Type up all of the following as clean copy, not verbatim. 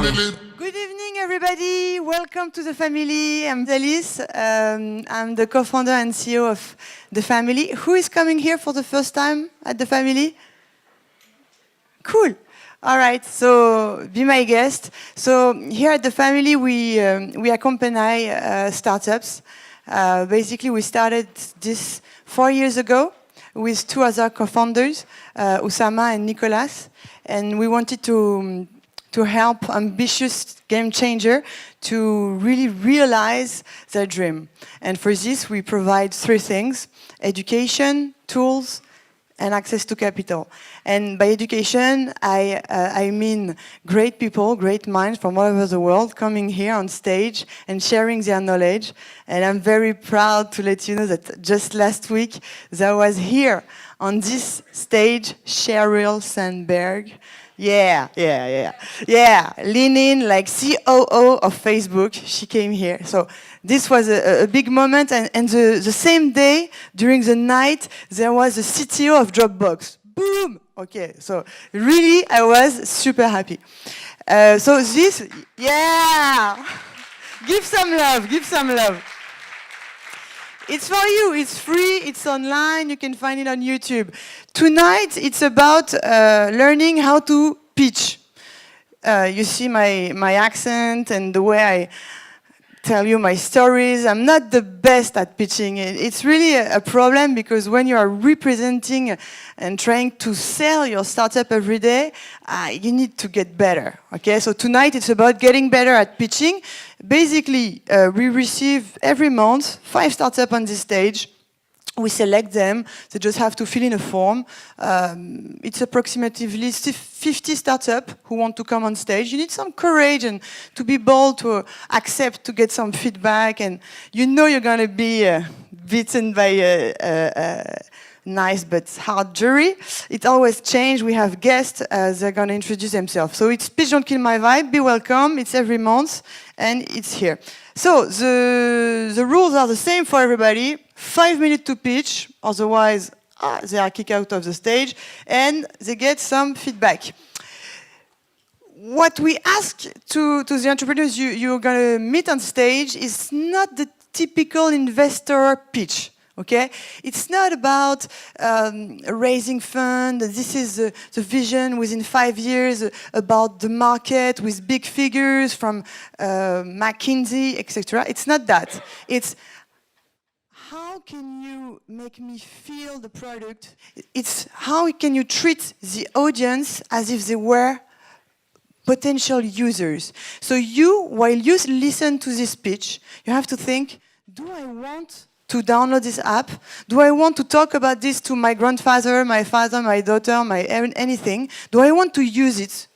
Good evening, everybody. Welcome to the family. I'm Alice. I'm the co-founder and CEO of the family. Who is coming here for the first time at the family? Cool. All right, so be my guest. So here at the family, we accompany startups. Basically, we started this 4 years ago with two other co-founders, Usama and Nicolas, and we wanted to help ambitious game changer to really realize their dream. And for this, we provide three things: education, tools, and access to capital. And by education, I mean great people, great minds from all over the world coming here on stage and sharing their knowledge. And I'm very proud to let you know that just last week, there was here on this stage, Sheryl Sandberg. Yeah, lean in like COO of Facebook. She came here. So this was a big moment. And the same day, during the night, there was a CTO of Dropbox. Boom! Okay, so really, I was super happy. So this, yeah! Give some love, give some love. It's for you, it's free, it's online, you can find it on YouTube. Tonight, it's about learning how to pitch. You see my accent and the way I tell you my stories. I'm not the best at pitching. It's really a problem because when you are representing and trying to sell your startup every day, you need to get better. Okay, so tonight it's about getting better at pitching. Basically, we receive every month 5 startups on this stage. We select them. They just have to fill in a form. It's approximately 50 startups who want to come on stage. You need some courage and to be bold to accept, to get some feedback. And you know you're going to be beaten by a nice but hard jury. It always changes. We have guests. They're going to introduce themselves. So it's Pitch Don't Kill My Vibe. Be welcome. It's every month. And it's here. So the rules are the same for everybody. 5 minutes to pitch, otherwise they are kicked out of the stage, and they get some feedback. What we ask to the entrepreneurs you're going to meet on stage is not the typical investor pitch. Okay, it's not about raising funds. This is the vision within 5 years about the market with big figures from McKinsey, etc. It's not that. It's how can you make me feel the product? It's how can you treat the audience as if they were potential users. So while you listen to this pitch, you have to think, do I want to download this app? Do I want to talk about this to my grandfather, my father, my daughter, anything? Do I want to use it,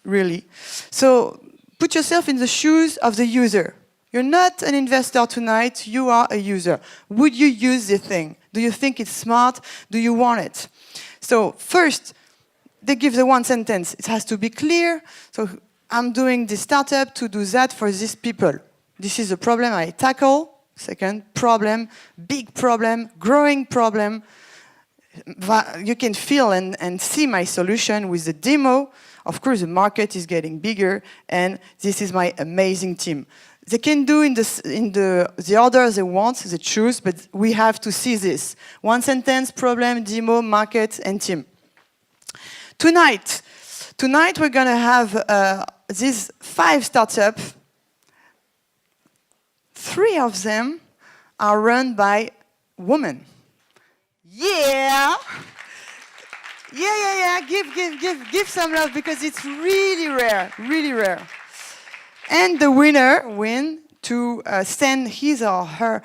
really? So put yourself in the shoes of the user. You're not an investor tonight, you are a user. Would you use the thing? Do you think it's smart? Do you want it? So first, they give the one sentence. It has to be clear. So I'm doing this startup to do that for these people. This is a problem I tackle. Second, problem, big problem, growing problem. You can feel and see my solution with the demo. Of course, the market is getting bigger, and this is my amazing team. They can do in the order they want, they choose, but we have to see this. One sentence, problem, demo, market, and team. Tonight we're going to have these 5 startups. 3 of them are run by women. Yeah! Yeah. Give some love because it's really rare, really rare. And the winner wins to send his or her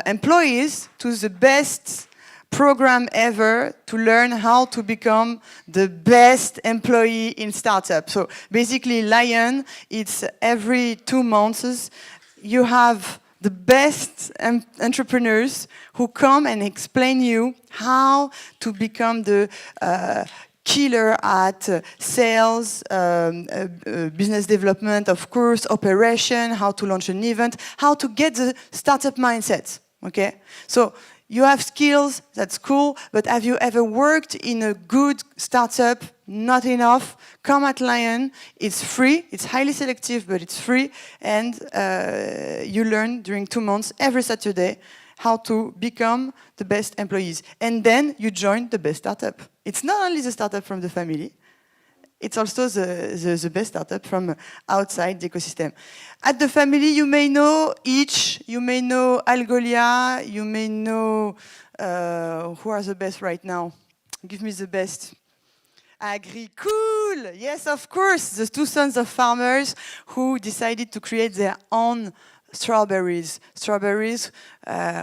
employees to the best program ever to learn how to become the best employee in startup. So basically, Lion, it's every 2 months. You have the best entrepreneurs who come and explain you how to become the killer at sales, business development, of course, operation, how to launch an event, how to get the startup mindset, okay? So You have skills, that's cool, but have you ever worked in a good startup? Not enough. Come at Lion, it's free, it's highly selective, but it's free, and you learn during 2 months, every Saturday, how to become the best employees. And then you join the best startup. It's not only the startup from the family, it's also the best startup from outside the ecosystem. At the family, you may know each, you may know Algolia, you may know who are the best right now. Give me the best. Agri-Cool! Yes, of course, the 2 sons of farmers who decided to create their own strawberries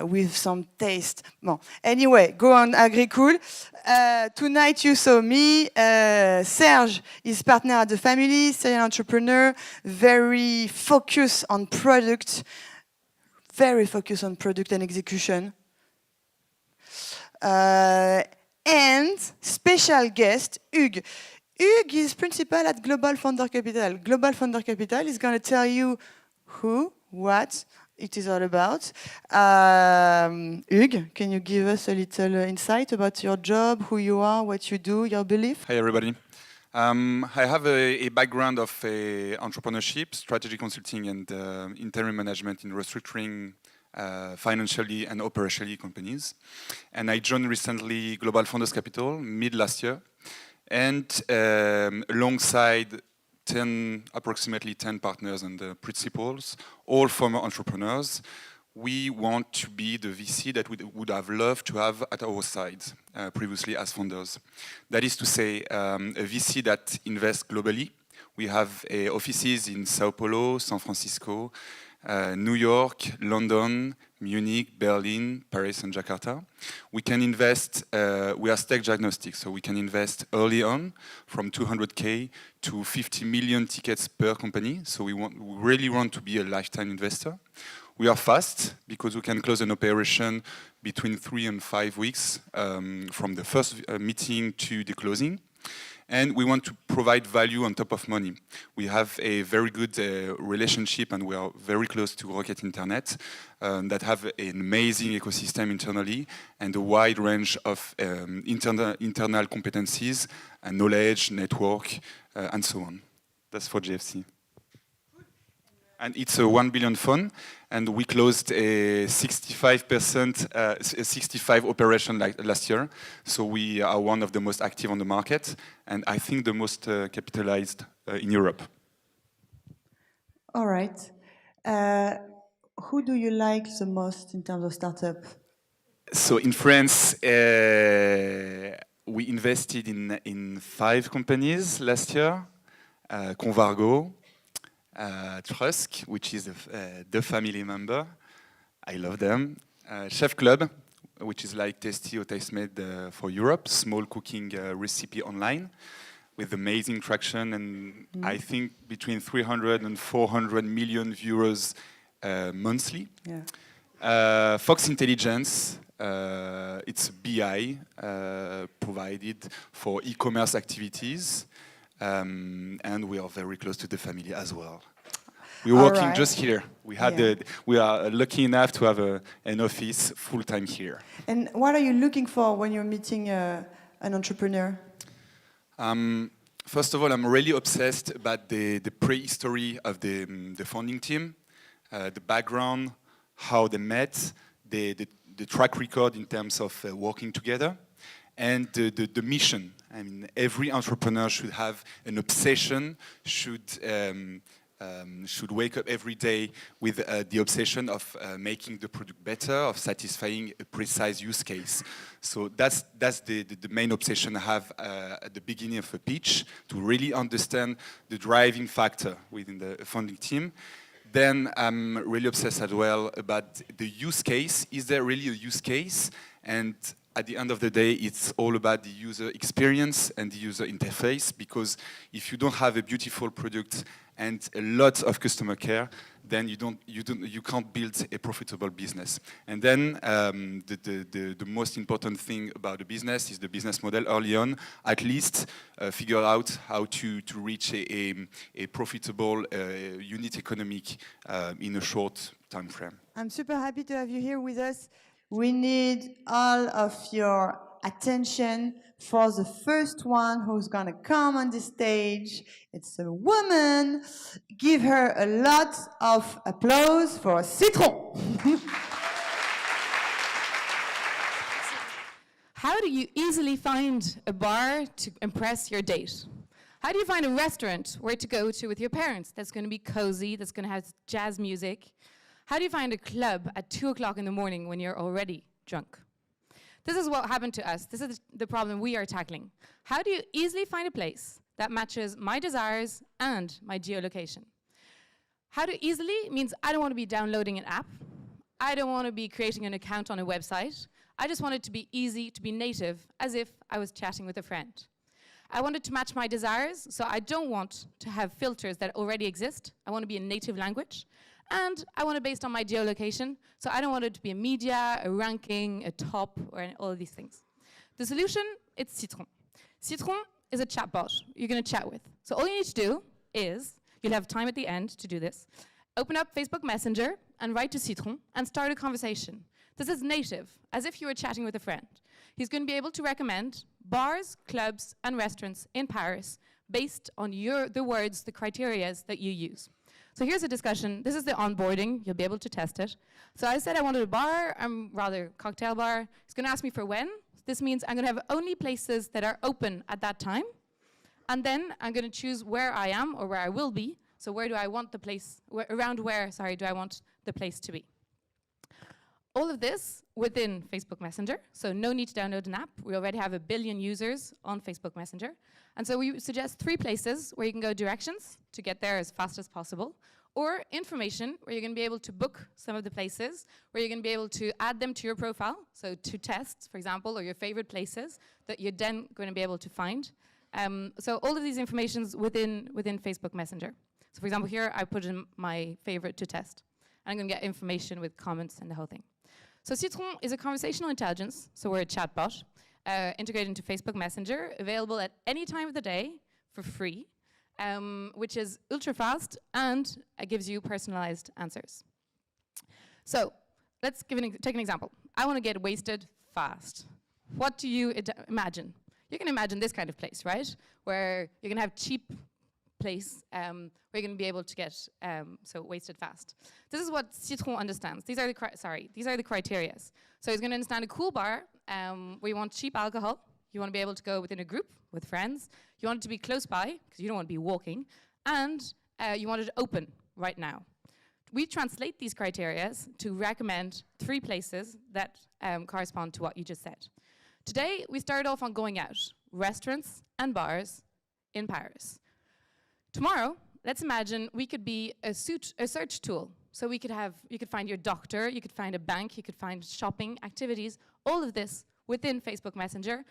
with some taste. Bon. Anyway, go on Agri-Cool. Tonight you saw me. Serge is partner at the family, serial entrepreneur, very focused on product and execution. And special guest, Hugues. Hugues is principal at Global Founder Capital. Global Founder Capital is going to tell you who, what it is all about. Hugues, can you give us a little insight about your job, who you are, what you do, your belief? Hi, everybody. I have a background of entrepreneurship, strategy consulting, and interim management in restructuring financially and operationally companies. And I joined recently Global Founders Capital mid last year. And alongside approximately 10 partners and principals, all former entrepreneurs, we want to be the VC that we would have loved to have at our side previously as founders. That is to say, a VC that invests globally. We have offices in Sao Paulo, San Francisco, New York, London, Munich, Berlin, Paris, and Jakarta. We can invest, we are stake agnostic, so we can invest early on from 200K to 50 million tickets per company. So we really want to be a lifetime investor. We are fast because we can close an operation between 3 and 5 weeks from the first meeting to the closing. And we want to provide value on top of money. We have a very good relationship, and we are very close to Rocket Internet that have an amazing ecosystem internally and a wide range of internal competencies and knowledge, network, and so on. That's for GFC. And it's a 1 billion fund, and we closed a 65 operation last year. So we are one of the most active on the market, and I think the most capitalized in Europe. All right. Who do you like the most in terms of startup? So in France, we invested in 5 companies last year. Convargo, Trusk, which is the family member. I love them. Chef Club, which is like Tasty or Tastemade for Europe, small cooking recipe online with amazing traction and I think between 300 and 400 million viewers monthly. Yeah. Fox Intelligence, it's BI provided for e-commerce activities. And we are very close to the family as well. We're working just here. We are lucky enough to have an office full-time here. And what are you looking for when you're meeting an entrepreneur? First of all, I'm really obsessed about the prehistory of the founding team, the background, how they met, the track record in terms of working together, and the mission. I mean, every entrepreneur should have an obsession, should wake up every day with the obsession of making the product better, of satisfying a precise use case. So that's the main obsession I have at the beginning of a pitch, to really understand the driving factor within the founding team. Then I'm really obsessed as well about the use case. Is there really a use case? And at the end of the day, it's all about the user experience and the user interface, because if you don't have a beautiful product and a lot of customer care, then you can't build a profitable business. And then the most important thing about the business is the business model early on. At least figure out how to reach a profitable unit economic in a short time frame. I'm super happy to have you here with us. we need all of your attention for the first one who's gonna come on the stage. It's a woman. Give her a lot of applause for Citron. How do you easily find a bar to impress your date? How do you find a restaurant where to go to with your parents that's going to be cozy, that's going to have jazz music? How do you find a club at 2 o'clock in the morning when you're already drunk? This is what happened to us. This is the problem we are tackling. How do you easily find a place that matches my desires and my geolocation? How to easily means I don't want to be downloading an app. I don't want to be creating an account on a website. I just want it to be easy, to be native, as if I was chatting with a friend. I want it to match my desires, so I don't want to have filters that already exist. I want to be a native language. And I want it based on my geolocation, so I don't want it to be a media, a ranking, a top, or all of these things. The solution, it's Citron. Citron is a chatbot you're going to chat with. So all you need to do is, you'll have time at the end to do this, open up Facebook Messenger and write to Citron and start a conversation. This is native, as if you were chatting with a friend. He's going to be able to recommend bars, clubs, and restaurants in Paris based on the words, the criteria that you use. So here's a discussion. This is the onboarding. You'll be able to test it. So I said I wanted a bar, rather cocktail bar. He's going to ask me for when. This means I'm going to have only places that are open at that time. And then I'm going to choose where I am or where I will be. So where do I want the place, around where, do I want the place to be? All of this within Facebook Messenger, so no need to download an app. We already have 1 billion users on Facebook Messenger. And so we suggest 3 places where you can go directions to get there as fast as possible, or information where you're going to be able to book some of the places, where you're going to be able to add them to your profile, so to tests, for example, or your favorite places that you're then going to be able to find. So all of these informations within Facebook Messenger. So for example, here I put in my favorite to test. And I'm going to get information with comments and the whole thing. So Citron is a conversational intelligence, so we're a chatbot, integrated into Facebook Messenger, available at any time of the day for free, which is ultra fast and gives you personalized answers. So let's take an example. I want to get wasted fast. What do you imagine? You can imagine this kind of place, right? Where you're going to have cheap place where you're going to be able to get so wasted fast. This is what Citron understands. These are the criteria. So he's going to understand a cool bar where you want cheap alcohol. You want to be able to go within a group with friends. You want it to be close by because you don't want to be walking, and you want it open right now. We translate these criteria to recommend 3 places that correspond to what you just said. Today we started off on going out, restaurants and bars in Paris. Tomorrow, let's imagine we could be a search tool. So you could find your doctor, you could find a bank, you could find shopping activities, all of this within Facebook Messenger,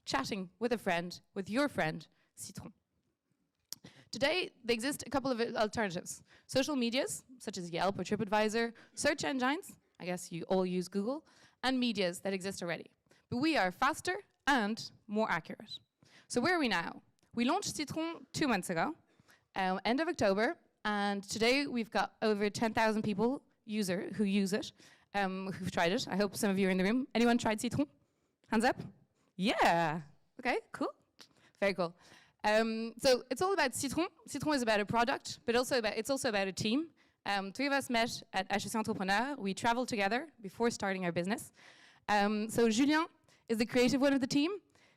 chatting with a friend, with your friend, Citron. Today, there exist a couple of alternatives. Social medias, such as Yelp or TripAdvisor, search engines, I guess you all use Google, and medias that exist already. But we are faster and more accurate. So where are we now? We launched Citron 2 months ago. End of October, and today we've got over 10,000 people who use it, who've tried it. I hope some of you are in the room. Anyone tried Citron? Hands up? Yeah. Okay, cool. Very cool. So it's all about Citron. Citron is about a product, but it's also about a team. 3 of us met at HEC Entrepreneur. We traveled together before starting our business. So Julien is the creative one of the team.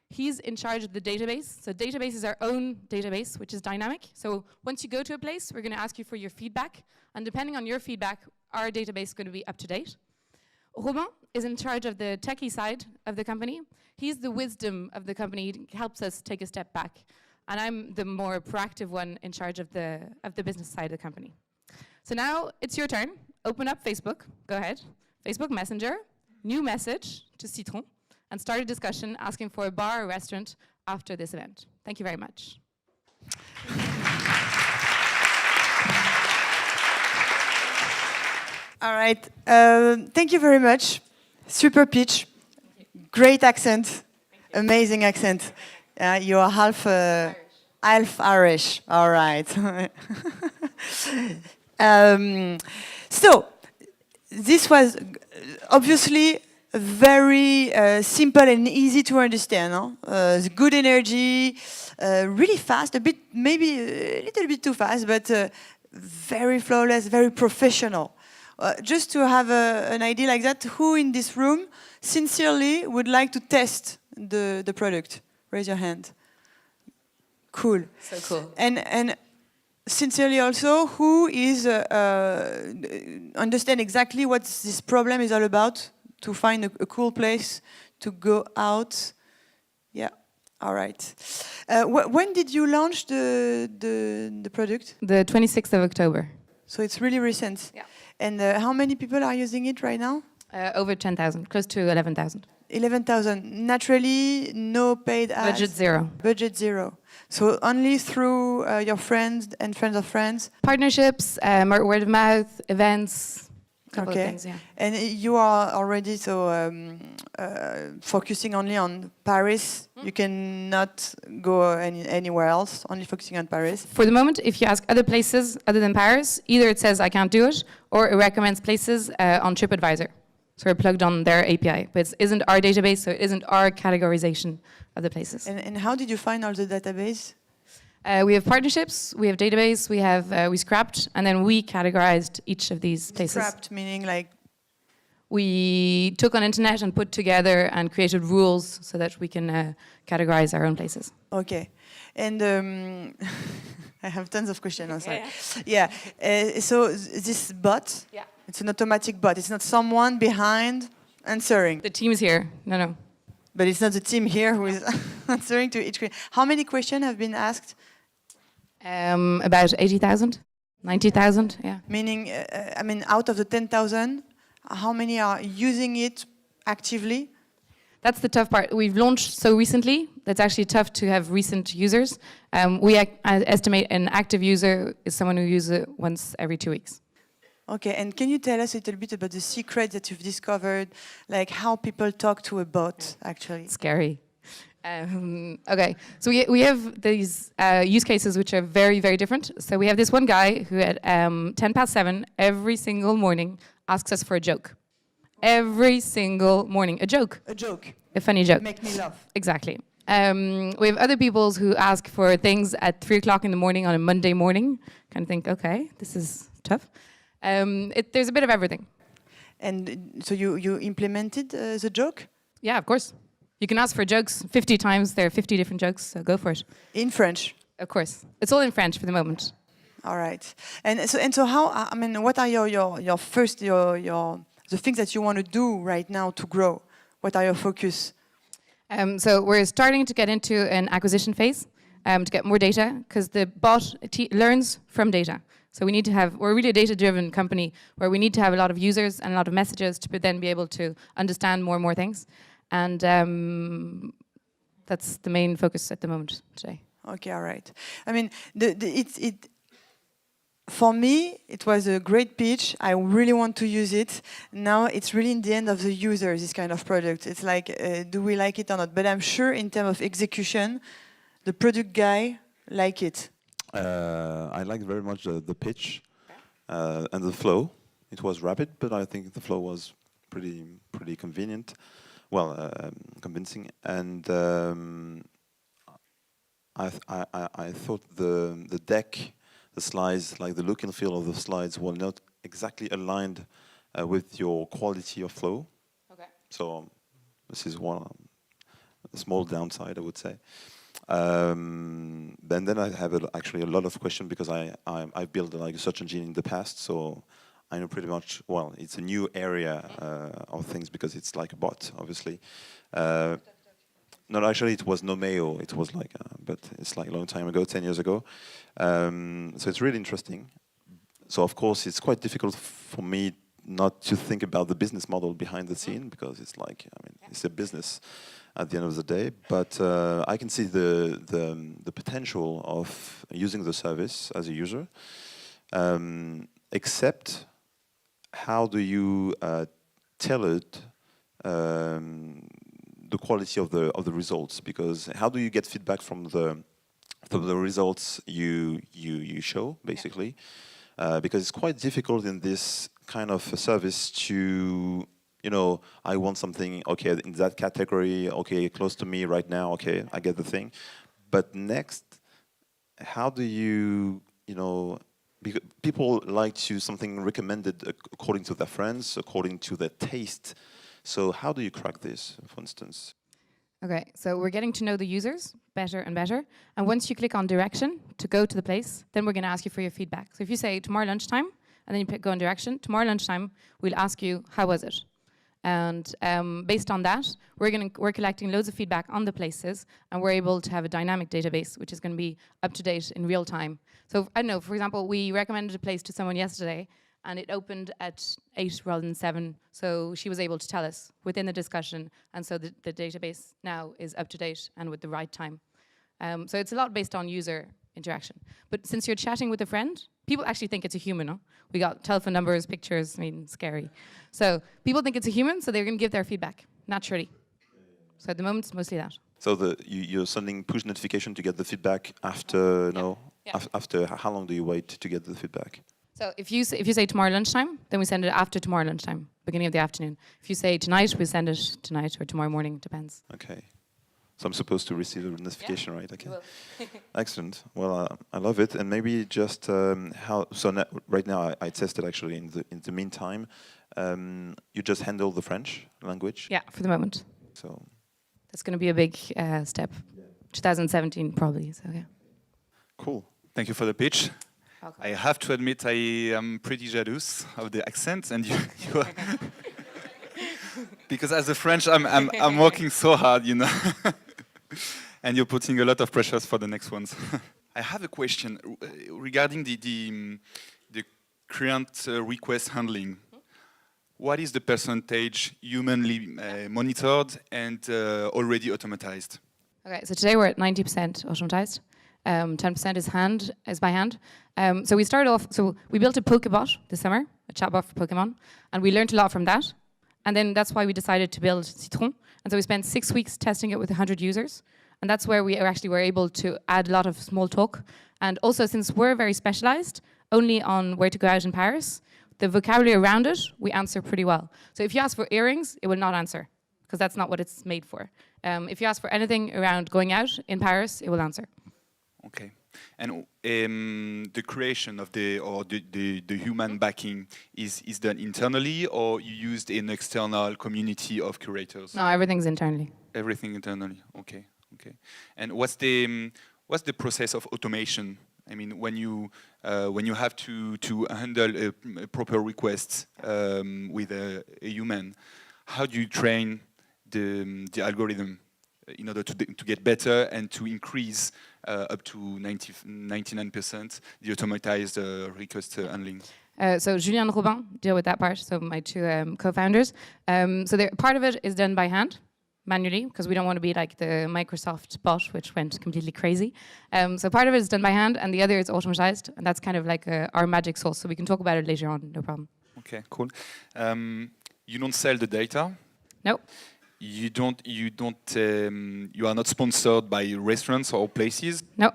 He's in charge of the database. So database is our own database, which is dynamic. So once you go to a place, we're going to ask you for your feedback. And depending on your feedback, our database is going to be up to date. Robin is in charge of the techie side of the company. He's the wisdom of the company. He helps us take a step back. And I'm the more proactive one in charge of the business side of the company. So now it's your turn. Open up Facebook. Go ahead. Facebook Messenger. New message to Citron. And start a discussion asking for a bar or restaurant after this event. Thank you very much. All right. Thank you very much. Super pitch. Great accent. Amazing accent. You are half Irish. All right. So this was obviously very simple and easy to understand. Good energy, really fast, a bit, maybe a little bit too fast, but very flawless, very professional. Just to have an idea like that, who in this room sincerely would like to test the product? Raise your hand. Cool. So cool. And sincerely also, who is understand exactly what this problem is all about, to find a cool place to go out? Yeah, all right. When did you launch the product? The 26th of October. So it's really recent. Yeah. And how many people are using it right now? Over 10,000, close to 11,000. 11,000. Naturally, no paid ads. Budget zero. Budget zero. So only through your friends and friends of friends. Partnerships, word of mouth, events, couple of things, yeah. And you are already focusing only on Paris. You cannot go anywhere else, only focusing on Paris. For the moment, if you ask other places other than Paris, either it says I can't do it, or it recommends places on TripAdvisor. So we're plugged on their API, but it isn't our database, so it isn't our categorization of the places. And how did you find all the database? We have partnerships, we have database, we scrapped, and then we categorized each of these places. Scrapped meaning like? We took on internet and put together and created rules so that we can categorize our own places. Okay. And I have tons of questions. I'm sorry. Yeah. So this bot, it's an automatic bot. It's not someone behind answering. The team is here. No. But it's not the team here who is answering to each question. How many questions have been asked? About 80,000, 90,000, yeah. Meaning, out of the 10,000, how many are using it actively? That's the tough part. We've launched so recently, that's actually tough to have recent users. We estimate an active user is someone who uses it once every 2 weeks. Okay, and can you tell us a little bit about the secret that you've discovered, like how people talk to a bot, actually? Scary. Okay, so we have these use cases which are very, very different. So we have this one guy who at 7:10 every single morning asks us for a joke. Every single morning, a joke. A joke. A funny joke. Make me laugh. Exactly. We have other people who ask for things at 3 o'clock in the morning on a Monday morning. Kind of think, okay, this is tough. There's a bit of everything. And so you implemented the joke? Yeah, of course. You can ask for jokes 50 times. There are 50 different jokes, so go for it. In French? Of course. It's all in French for the moment. All right. And so how, what are your first, the things that you want to do right now to grow? What are your focus? So we're starting to get into an acquisition phase to get more data, because the bot learns from data. So we're really a data-driven company where we need to have a lot of users and a lot of messages to then be able to understand more and more things. And that's the main focus at the moment today. Okay, all right. For me, it was a great pitch. I really want to use it. Now it's really in the end of the user, this kind of product. It's like, do we like it or not? But I'm sure in terms of execution, the product guy like it. I liked very much the pitch and the flow. It was rapid, but I think the flow was pretty convenient. Well, convincing, and I thought the deck, the slides, like the look and feel of the slides, were not exactly aligned with your quality of flow. Okay. So this is one a small downside, I would say. Then I have actually a lot of questions because I built like a search engine in the past, so I know pretty much, well, it's a new area of things because it's like a bot, obviously. No, actually it was Nomeo, it was like, but it's like a long time ago, 10 years ago. So it's really interesting. So of course it's quite difficult for me not to think about the business model behind the scene because it's like, it's a business at the end of the day. But I can see the potential of using the service as a user, except how do you tailor the quality of the results? Because how do you get feedback from the results you show, basically? Because it's quite difficult in this kind of a service to you know, I want something, okay, in that category, okay, close to me right now, okay, I get the thing. But next, how do you, you know, because people like to something recommended according to their friends, according to their taste. So how do you crack this, for instance? Okay, so we're getting to know the users better and better. And once you click on direction to go to the place, then we're going to ask you for your feedback. So if you say tomorrow lunchtime, and then you go in direction, tomorrow lunchtime, we'll ask you, how was it? And based on that, we're collecting loads of feedback on the places, and we're able to have a dynamic database, which is going to be up to date in real time. So I don't know, for example, we recommended a place to someone yesterday, and it opened at 8 rather than 7. So she was able to tell us within the discussion, and so the database now is up to date and with the right time. So it's a lot based on user interaction. But since you're chatting with a friend, people actually think it's a human, no? We got telephone numbers, pictures, I mean, scary. So people think it's a human, so they're going to give their feedback, naturally. So at the moment, it's mostly that. So you're sending push notification to get the feedback after, no? Yeah. After how long do you wait to get the feedback? So if you say tomorrow lunchtime, then we send it after tomorrow lunchtime, beginning of the afternoon. If you say tonight, we send it tonight or tomorrow morning, depends. Okay. So I'm supposed to receive the notification, right? Okay. You will. Excellent. Well, I love it. And maybe just right now I tested actually in the meantime. You just handle the French language? Yeah, for the moment. So That's going to be a big step. 2017 probably, so yeah. cool. Thank you for the pitch. Welcome. I have to admit I am pretty jealous of the accent, and you are because as a French, I'm working so hard, you know, and you're putting a lot of pressures for the next ones. I have a question regarding the current request handling. What is the percentage humanly monitored and already automatized? Okay, so today we're at 90% automatized. 10% is by hand. So we started off, so we built a Pokebot this summer, a chatbot for Pokemon, and we learned a lot from that. And then that's why we decided to build Citron. And so we spent 6 weeks testing it with 100 users. And that's where we actually were able to add a lot of small talk. And also, since we're very specialized, only on where to go out in Paris, the vocabulary around it, we answer pretty well. So if you ask for earrings, it will not answer, because that's not what it's made for. If you ask for anything around going out in Paris, it will answer. Okay. And the creation of the human backing is done internally, or you used an external community of curators? No, everything's internally. Everything internally. Okay. Okay. And what's the process of automation? I mean, when you have to handle a proper request with a human, how do you train the algorithm in order to get better and to increase up to 99% the automatized request handling? So Julien and Robin deal with that part, so my two co-founders. So part of it is done by hand, manually, because we don't want to be like the Microsoft bot, which went completely crazy. So part of it is done by hand, and the other is automatized, and that's kind of like our magic sauce, so we can talk about it later on, no problem. Okay, cool. You don't sell the data? No. You are not sponsored by restaurants or places? No.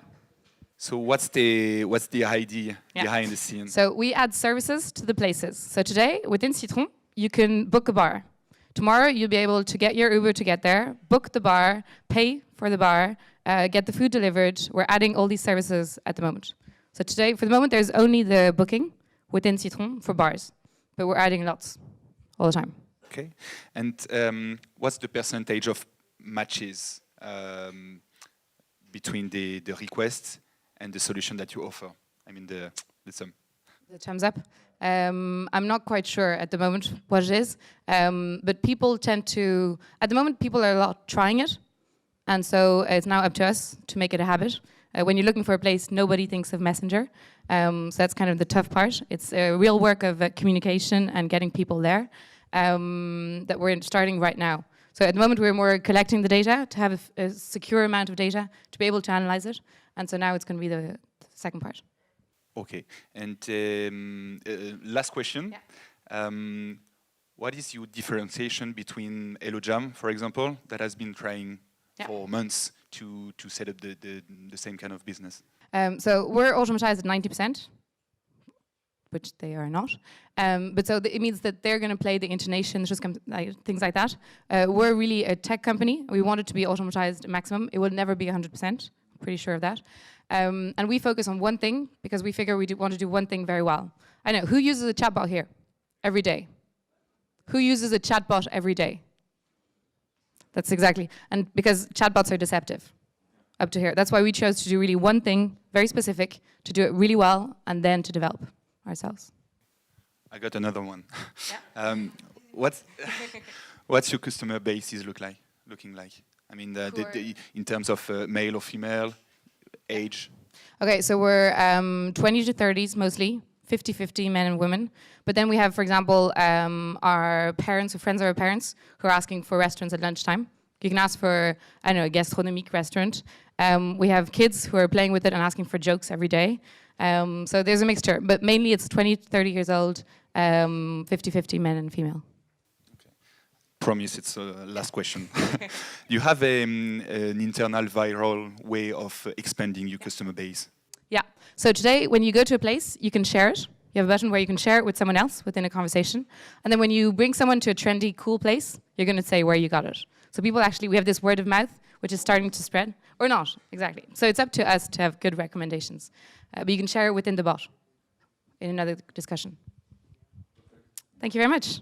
So what's the idea behind the scenes? So we add services to the places. So today, within Citron, you can book a bar. Tomorrow, you'll be able to get your Uber to get there, book the bar, pay for the bar, get the food delivered. We're adding all these services at the moment. So today, for the moment, there's only the booking within Citron for bars, but we're adding lots all the time. Okay. And what's the percentage of matches between the requests and the solution that you offer? I mean, the sum. The thumbs up. I'm not quite sure at the moment what it is, but people tend to, at the moment, people are a lot trying it, and so it's now up to us to make it a habit. When you're looking for a place, nobody thinks of Messenger, so that's kind of the tough part. It's a real work of communication and getting people there that we're starting right now. So at the moment, we're more collecting the data to have a secure amount of data to be able to analyze it, and so now it's going to be the second part. Okay, and last question. Yeah. What is your differentiation between HelloJam, for example, that has been trying for months to set up the same kind of business? So we're automatized at 90%. which they are not. But so it means that they're going to play the intonations, just things like that. We're really a tech company. We want it to be automatized maximum. It will never be 100%. Pretty sure of that. And we focus on one thing because we figure we want to do one thing very well. I know, who uses a chatbot here every day? Who uses a chatbot every day? That's exactly, and because chatbots are deceptive up to here. That's why we chose to do really one thing, very specific, to do it really well, and then to develop ourselves. I got another one. Yeah. What's your customer base looking like? I mean, in terms of male or female, age? Okay, so we're 20 to 30s mostly, 50-50 men and women. But then we have, for example, our parents or friends of our parents who are asking for restaurants at lunchtime. You can ask for, I don't know, a gastronomique restaurant. We have kids who are playing with it and asking for jokes every day. So there's a mixture, but mainly it's 20 to 30 years old, 50-50 men and female. Promise, it's the last question. You have an internal viral way of expanding your customer base. Yeah. So today, when you go to a place, you can share it. You have a button where you can share it with someone else within a conversation. And then when you bring someone to a trendy, cool place, you're going to say where you got it. So people actually, we have this word of mouth, which is starting to spread. Or not, exactly. So it's up to us to have good recommendations. But you can share it within the bot in another discussion. Thank you very much.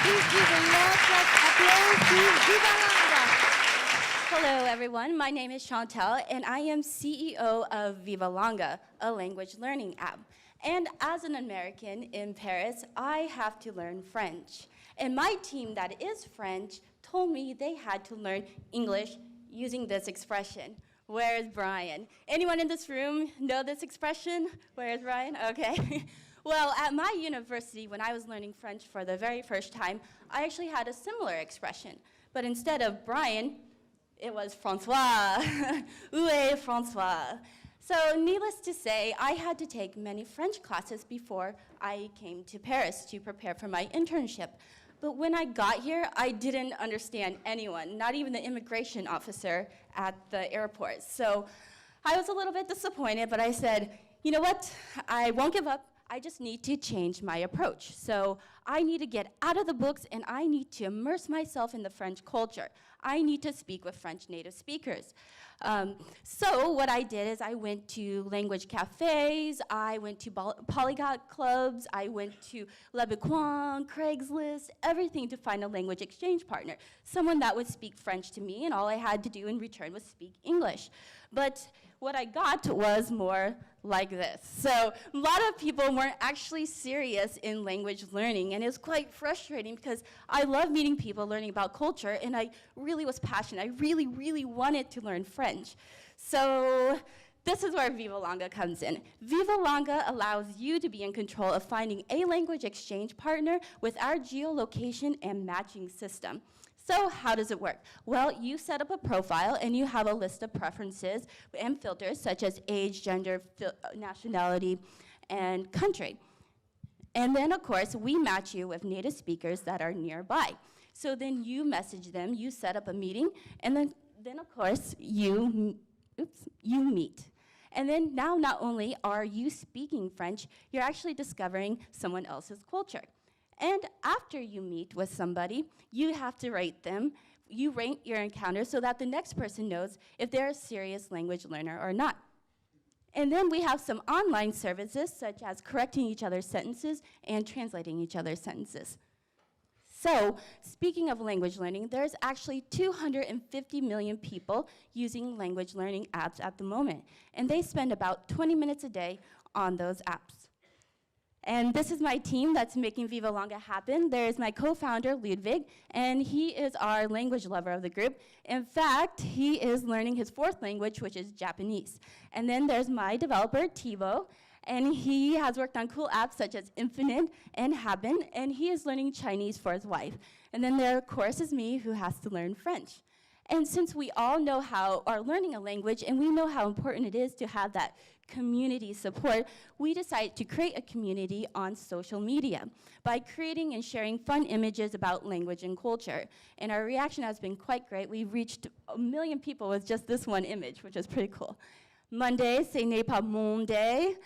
Please give a lot of applause to Vivalanga. Hello, everyone. My name is Chantal, and I am CEO of Vivalanga, a language learning app. And as an American in Paris, I have to learn French. And my team that is French told me they had to learn English using this expression. Where is Brian? Anyone in this room know this expression? Where is Brian? Okay. Well, at my university, when I was learning French for the very first time, I actually had a similar expression. But instead of Brian, it was François. Où est François? So needless to say, I had to take many French classes before I came to Paris to prepare for my internship. But when I got here, I didn't understand anyone, not even the immigration officer at the airport. So I was a little bit disappointed, but I said, you know what? I won't give up. I just need to change my approach. So I need to get out of the books and I need to immerse myself in the French culture. I need to speak with French native speakers. So what I did is I went to language cafes, I went to polyglot clubs, I went to Le Becoin, Craigslist, everything to find a language exchange partner, someone that would speak French to me, and all I had to do in return was speak English. But what I got was more like this. So a lot of people weren't actually serious in language learning, and it was quite frustrating because I love meeting people, learning about culture, and I really was passionate. I really, really wanted to learn French. So this is where Vivalanga comes in. Vivalanga allows you to be in control of finding a language exchange partner with our geolocation and matching system. So how does it work? Well, you set up a profile and you have a list of preferences and filters such as age, gender, nationality, and country. And then, of course, we match you with native speakers that are nearby. So then you message them, you set up a meeting, and then of course, you meet. And then now not only are you speaking French, you're actually discovering someone else's culture. And after you meet with somebody, you have to rate them. You rate your encounter so that the next person knows if they're a serious language learner or not. And then we have some online services, such as correcting each other's sentences and translating each other's sentences. So, speaking of language learning, there's actually 250 million people using language learning apps at the moment. And they spend about 20 minutes a day on those apps. And this is my team that's making Vivalanga happen. There's my co-founder, Ludwig, and he is our language lover of the group. In fact, he is learning his fourth language, which is Japanese. And then there's my developer, Thibaut, and he has worked on cool apps such as Infinite and Haben, and he is learning Chinese for his wife. And then there, of course, is me, who has to learn French. And since we all know how, are learning a language, and we know how important it is to have that community support, we decided to create a community on social media by creating and sharing fun images about language and culture. And our reaction has been quite great. We've reached 1 million people with just this one image, which is pretty cool. Monday, c'est n'est pas mon day,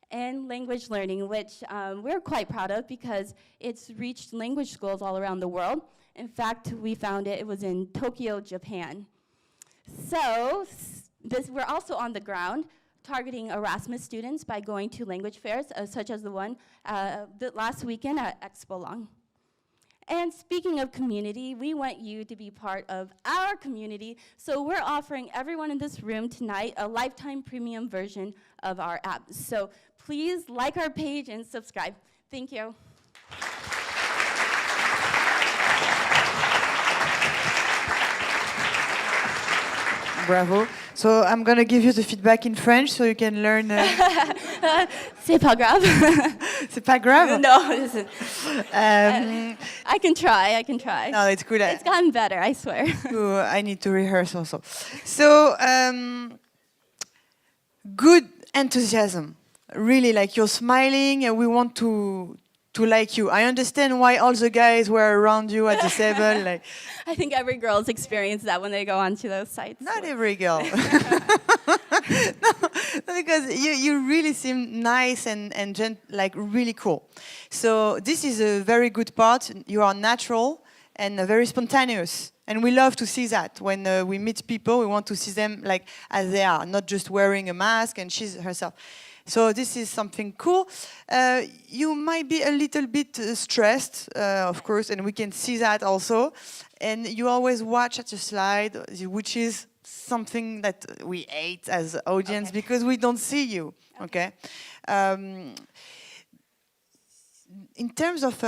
and language learning, which we're quite proud of because it's reached language schools all around the world. In fact, we found it was in Tokyo, Japan. So we're also on the ground targeting Erasmus students by going to language fairs, such as the one last weekend at Expo Long. And speaking of community, we want you to be part of our community, so we're offering everyone in this room tonight a lifetime premium version of our app. So please like our page and subscribe. Thank you. Bravo. So I'm going to give you the feedback in French so you can learn. C'est pas grave. C'est pas grave? No, listen. I can try. No, it's good. It's gotten better, I swear. I need to rehearse also. So, good enthusiasm. Really, like you're smiling and we want to like you. I understand why all the guys were around you at the table. Like, I think every girl's experienced that when they go onto those sites. not every girl. No, because you really seem nice and like really cool. So this is a very good part. You are natural and very spontaneous. And we love to see that. When we meet people, we want to see them like as they are, not just wearing a mask and she's herself. So this is something cool. You might be a little bit stressed, of course, and we can see that also. And you always watch at your slide, which is something that we hate as audience because we don't see you, okay? In terms of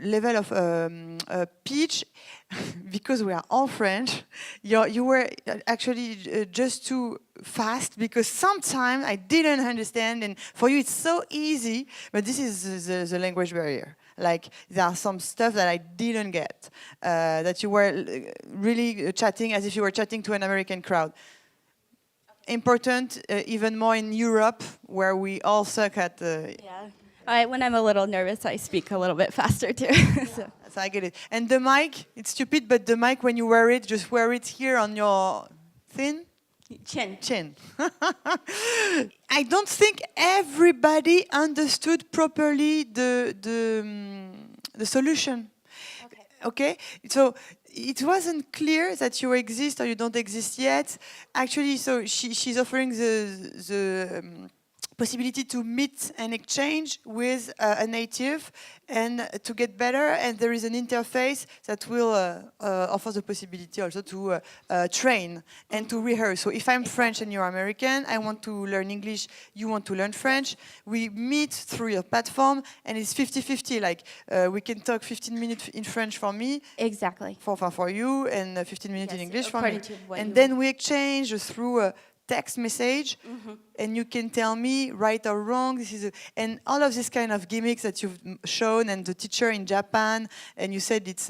level of pitch, because we are all French, you were actually just too fast because sometimes I didn't understand, and for you it's so easy, but this is the language barrier. Like there are some stuff that I didn't get, that you were really chatting as if you were chatting to an American crowd. Important, even more in Europe, where we all suck at. Yeah. When I'm a little nervous, I speak a little bit faster too. So I get it. And the mic, it's stupid, but the mic, when you wear it, just wear it here on your chin. I don't think everybody understood properly the solution. Okay? So it wasn't clear that you exist or you don't exist yet. Actually, so she's offering the possibility to meet and exchange with a native and to get better, and there is an interface that will offer the possibility also to train and to rehearse. So if I'm French and you're American, I want to learn English, you want to learn French, we meet through your platform and it's 50-50, like we can talk 15 minutes in French for me, exactly, for you, and 15 minutes in English for me. And then we exchange through text message, and you can tell me right or wrong. And all of this kind of gimmicks that you've shown, and the teacher in Japan, and you said it's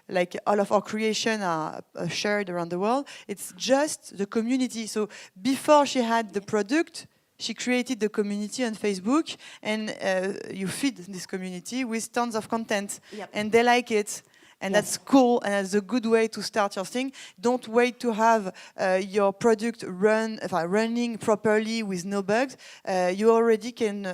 like all of our creation are shared around the world. It's just the community. So before she had the product, she created the community on Facebook, and you feed this community with tons of content, and they like it. And that's cool, and that's a good way to start your thing. Don't wait to have your product running properly with no bugs. You already can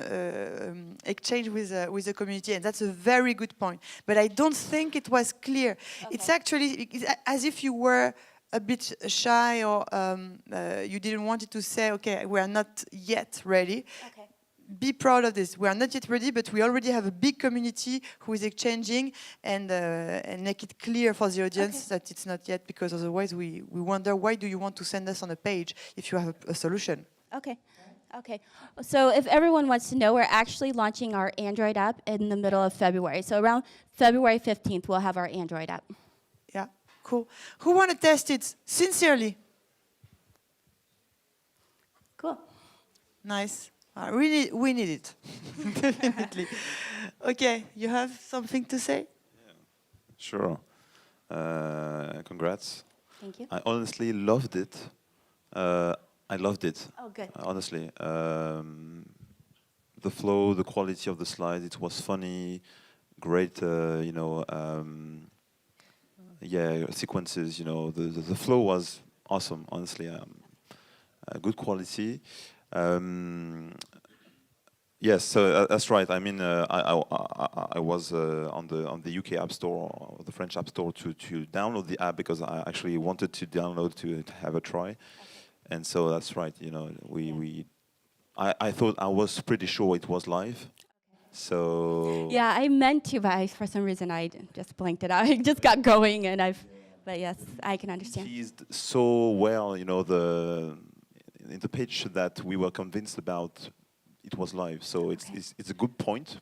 exchange with the community, and that's a very good point. But I don't think it was clear. Okay. It's actually as if you were a bit shy, or you didn't want it to say, okay, we are not yet ready. Okay. Be proud of this. We are not yet ready, but we already have a big community who is exchanging, and make it clear for the audience that it's not yet, because otherwise we wonder, why do you want to send us on a page if you have a solution? Okay. So if everyone wants to know, we're actually launching our Android app in the middle of February. So around February 15th, we'll have our Android app. Yeah, cool. Who want to test it sincerely? Cool. Nice. We need it, definitely. Okay, you have something to say? Yeah. Sure. Congrats. Thank you. I honestly loved it. I loved it. Oh, good. Honestly. The flow, the quality of the slides, it was funny, great, sequences, the flow was awesome, honestly. good quality. Yes, so that's right. I mean, I was on the UK App Store or the French App Store to download the app because I actually wanted to download to have a try, and so that's right. You know, I thought I was pretty sure it was live, so Yeah, I meant to, but for some reason I just blanked it out. I just got going, and but yes, I can understand. teased so well, you know, in the pitch that we were convinced about it was live. So it's a good point,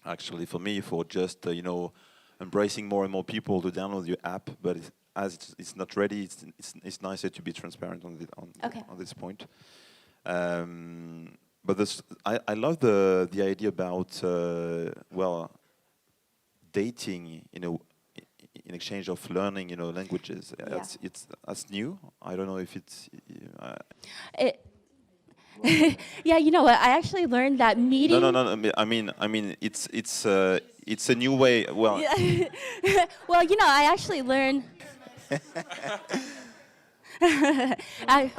actually, for me, for just you know, embracing more and more people to download your app. But as it's not ready, it's nicer to be transparent on this point. But I love the idea about well, dating, you know, in exchange of learning, you know, languages. Yeah. That's new. I don't know if it's. Yeah, you know what? I actually learned that meeting. No. I mean, it's a new way. Well, Yeah. Well, you know, I actually learned.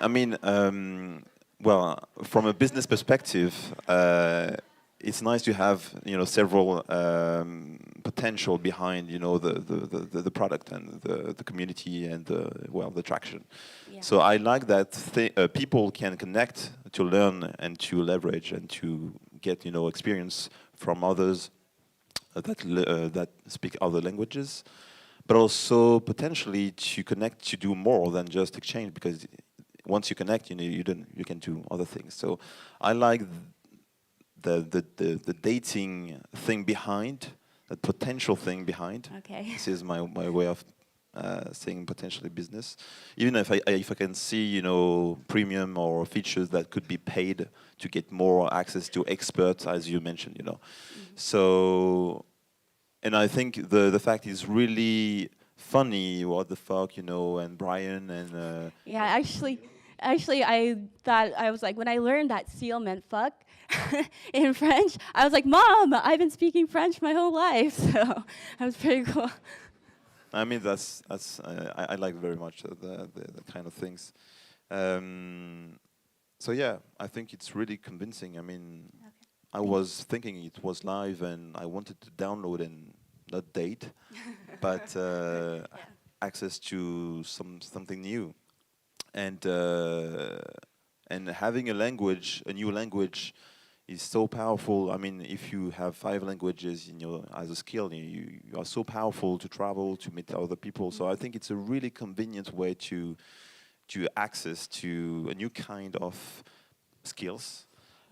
I mean, well, from a business perspective, it's nice to have, you know, several potential behind, you know, the product and the community and the traction. Yeah. So I like that people can connect to learn and to leverage and to get, you know, experience from others that speak other languages, but also potentially to connect to do more than just exchange, because once you connect, you know, you can do other things. So I like the dating thing behind, the potential thing behind. Okay. This is my way of saying potentially business. Even if I can see, you know, premium or features that could be paid to get more access to experts, as you mentioned, you know. Mm-hmm. So, and I think the fact is really funny. What the fuck, you know, and Brian and. Yeah, actually, I thought, I was like, when I learned that seal meant fuck in French, I was like, Mom, I've been speaking French my whole life. So that was pretty cool. I mean, I like very much the kind of things. So yeah, I think it's really convincing. I mean, Okay. I was thinking it was live and I wanted to download and not date, but access to something new. And having a new language, is so powerful. I mean, if you have 5 languages in as a skill, you are so powerful to travel, to meet other people. So I think it's a really convenient way to access to a new kind of skills,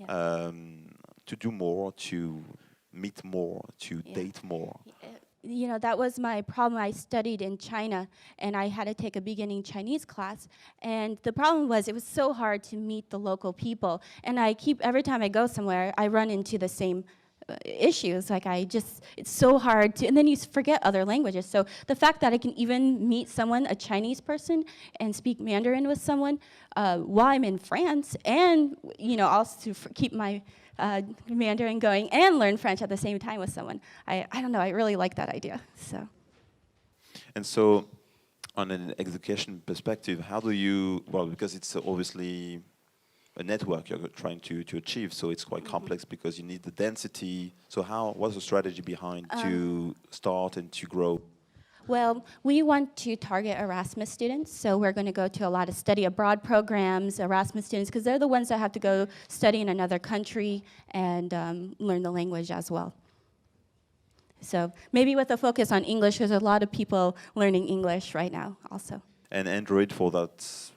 to do more, to meet more, to date more. You know, that was my problem. I studied in China, and I had to take a beginning Chinese class. And the problem was it was so hard to meet the local people. And every time I go somewhere, I run into the same issues. Like it's so hard to, and then you forget other languages. So the fact that I can even meet someone, a Chinese person, and speak Mandarin with someone while I'm in France, and, you know, also to keep my Mandarin going and learn French at the same time with someone. I don't know, I really like that idea. So. And so, on an education perspective, how do you, well, because it's obviously a network you're trying to achieve, so it's quite complex because you need the density. So what's the strategy behind to start and to grow? Well, we want to target Erasmus students, so we're going to go to a lot of study abroad programs, Erasmus students, because they're the ones that have to go study in another country and learn the language as well. So maybe with a focus on English, there's a lot of people learning English right now also. And Android for that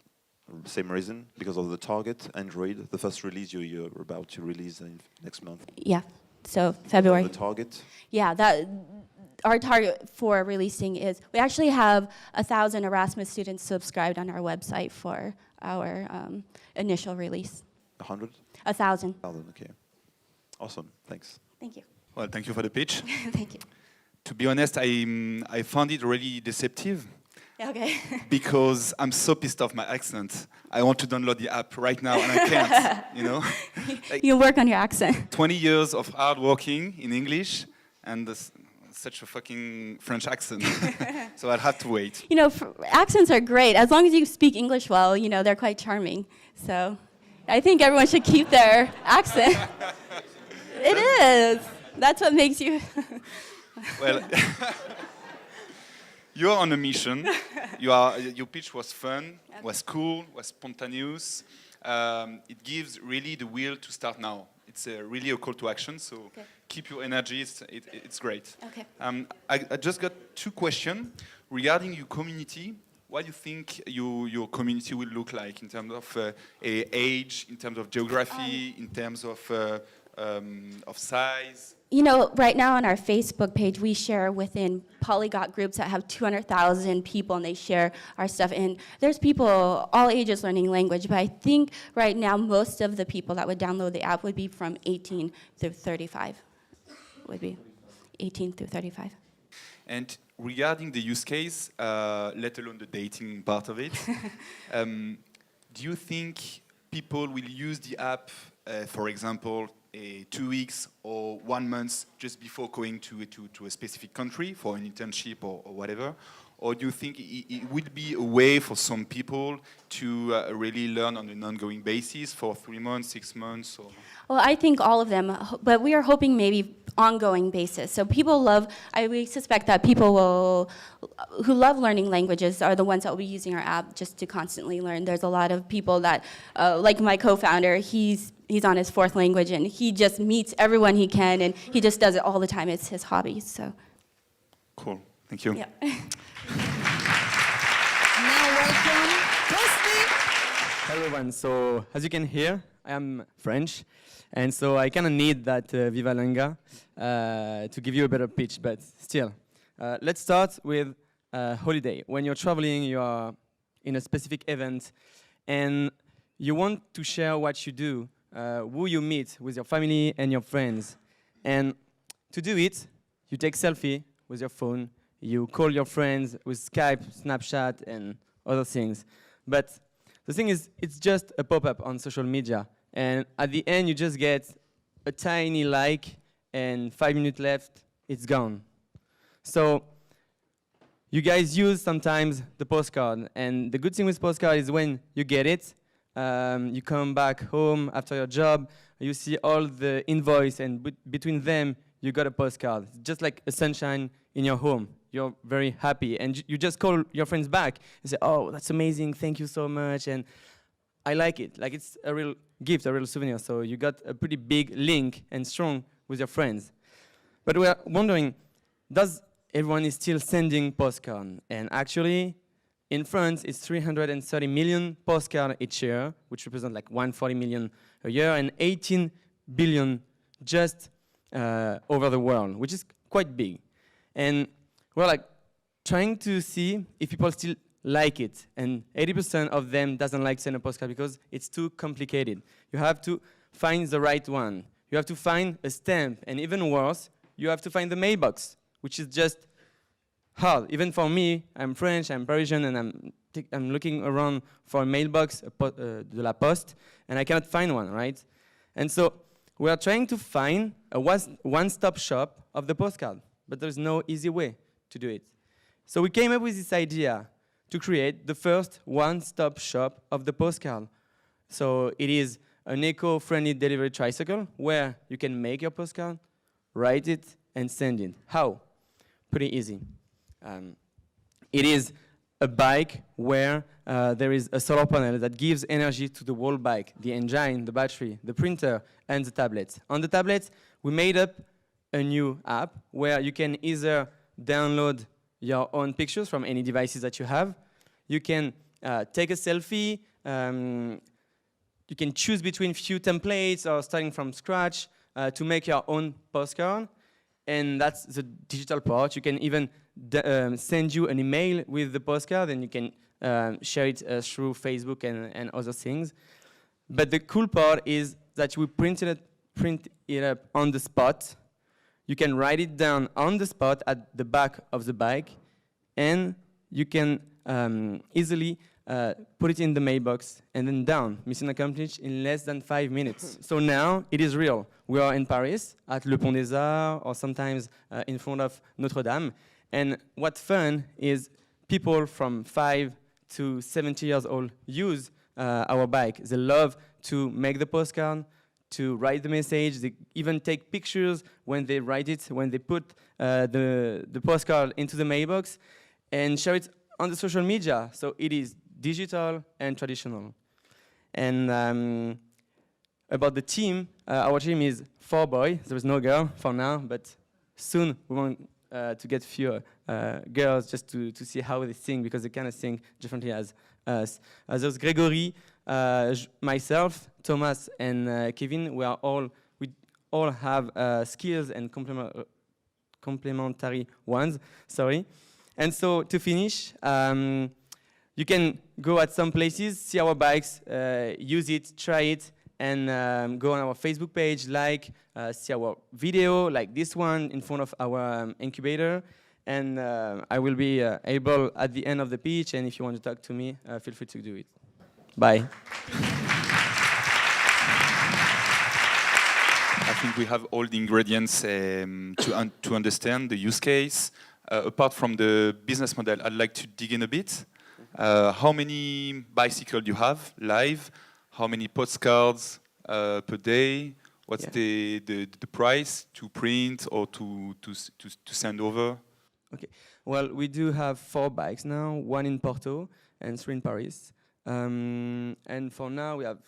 same reason, because of the target, Android, the first release you're about to release next month. Yeah, so February. The target? Yeah, our target for releasing is, we actually have 1,000 Erasmus students subscribed on our website for our initial release. 100? 1,000. 1,000, okay. Awesome, thanks. Thank you. Well, thank you for the pitch. Thank you. To be honest, I found it really deceptive Okay. because I'm so pissed off my accent. I want to download the app right now and I can't, you know? Like You work on your accent. 20 years of hard working in English and such a fucking French accent. So I'll have to wait. You know, accents are great. As long as you speak English well, you know, they're quite charming. So I think everyone should keep their accent. It is. That's what makes you... Well, you're on a mission. Your pitch was fun, was cool, was spontaneous. It gives really the will to start now. It's really a call to action, so keep your energy, it's great. Okay. I just got 2 questions regarding your community. What do you think your community will look like in terms of age, in terms of geography, in terms of size? You know, right now on our Facebook page, we share within polyglot groups that have 200,000 people, and they share our stuff. And there's people all ages learning language, but I think right now most of the people that would download the app would be from 18 through 35. Would be 18 through 35. And regarding the use case, let alone the dating part of it, do you think people will use the app, for example, 2 weeks or 1 month just before going to a specific country for an internship or whatever? Or do you think it would be a way for some people to really learn on an ongoing basis for 3 months, 6 months? Or? Well, I think all of them, but we are hoping maybe ongoing basis. So people love, we suspect that people who love learning languages are the ones that will be using our app just to constantly learn. There's a lot of people that, like my co-founder, he's on his 4th language, and he just meets everyone he can, and he just does it all the time. It's his hobby, so. Cool, thank you. Yeah. Now welcome, Postmii. Hello everyone, so as you can hear, I am French, and so I kind of need that Vivalanga to give you a better pitch, but still. Let's start with holiday. When you're traveling, you are in a specific event, and you want to share what you do, who you meet with your family and your friends. And to do it, you take selfie with your phone, you call your friends with Skype, Snapchat, and other things. But the thing is, it's just a pop-up on social media. And at the end, you just get a tiny like, and 5 minutes left, it's gone. So you guys use sometimes the postcard. And the good thing with postcard is when you get it, you come back home after your job, you see all the invoice, and between them, you got a postcard. It's just like a sunshine in your home. You're very happy, and you just call your friends back and say, oh, that's amazing, thank you so much, and I like it. Like, it's a real gift, a real souvenir, so you got a pretty big link and strong with your friends. But we're wondering, does everyone is still sending postcard? And actually, in France, it's 330 million postcards each year, which represent like 140 million a year, and 18 billion just over the world, which is quite big. And we're like trying to see if people still like it. And 80% of them doesn't like sending a postcard because it's too complicated. You have to find the right one. You have to find a stamp. And even worse, you have to find the mailbox, which is just hard. Even for me, I'm French, I'm Parisian, and I'm looking around for a mailbox, de la Poste, and I cannot find one, right? And so we are trying to find a one-stop shop of the postcard, but there's no easy way to do it. So we came up with this idea to create the first one-stop shop of the postcard. So it is an eco-friendly delivery tricycle where you can make your postcard, write it, and send it. How? Pretty easy. It is a bike where there is a solar panel that gives energy to the whole bike, the engine, the battery, the printer, and the tablet. On the tablet, we made up a new app where you can either download your own pictures from any devices that you have. You can take a selfie. You can choose between few templates or starting from scratch to make your own postcard. And that's the digital part. You can even send you an email with the postcard, and you can share it through Facebook and other things. But the cool part is that we print it up on the spot. You can write it down on the spot at the back of the bike, and you can easily put it in the mailbox, and then down. Mission accomplished in less than 5 minutes. So now it is real. We are in Paris, at Le Pont des Arts, or sometimes in front of Notre Dame. And what's fun is people from 5 to 70 years old use our bike. They love to make the postcard, to write the message. They even take pictures when they write it, when they put the postcard into the mailbox, and share it on the social media. So it is digital and traditional. And about the team, our team is 4 boys. There is no girl for now, but soon we want to get fewer girls just to see how they sing, because they kind of sing differently as us. There's Gregory, myself, Thomas, and Kevin. We all have skills and complementary ones. Sorry. And so to finish, you can go at some places, see our bikes, use it, try it, and go on our Facebook page, see our video, like this one, in front of our incubator. And I will be able at the end of the pitch, and if you want to talk to me, feel free to do it. Bye. I think we have all the ingredients to understand the use case. Apart from the business model, I'd like to dig in a bit. How many bicycles do you have live? How many postcards per day? What's the price to print or to send over? Okay. Well, we do have 4 bikes now, 1 in Porto and 3 in Paris. And for now, we have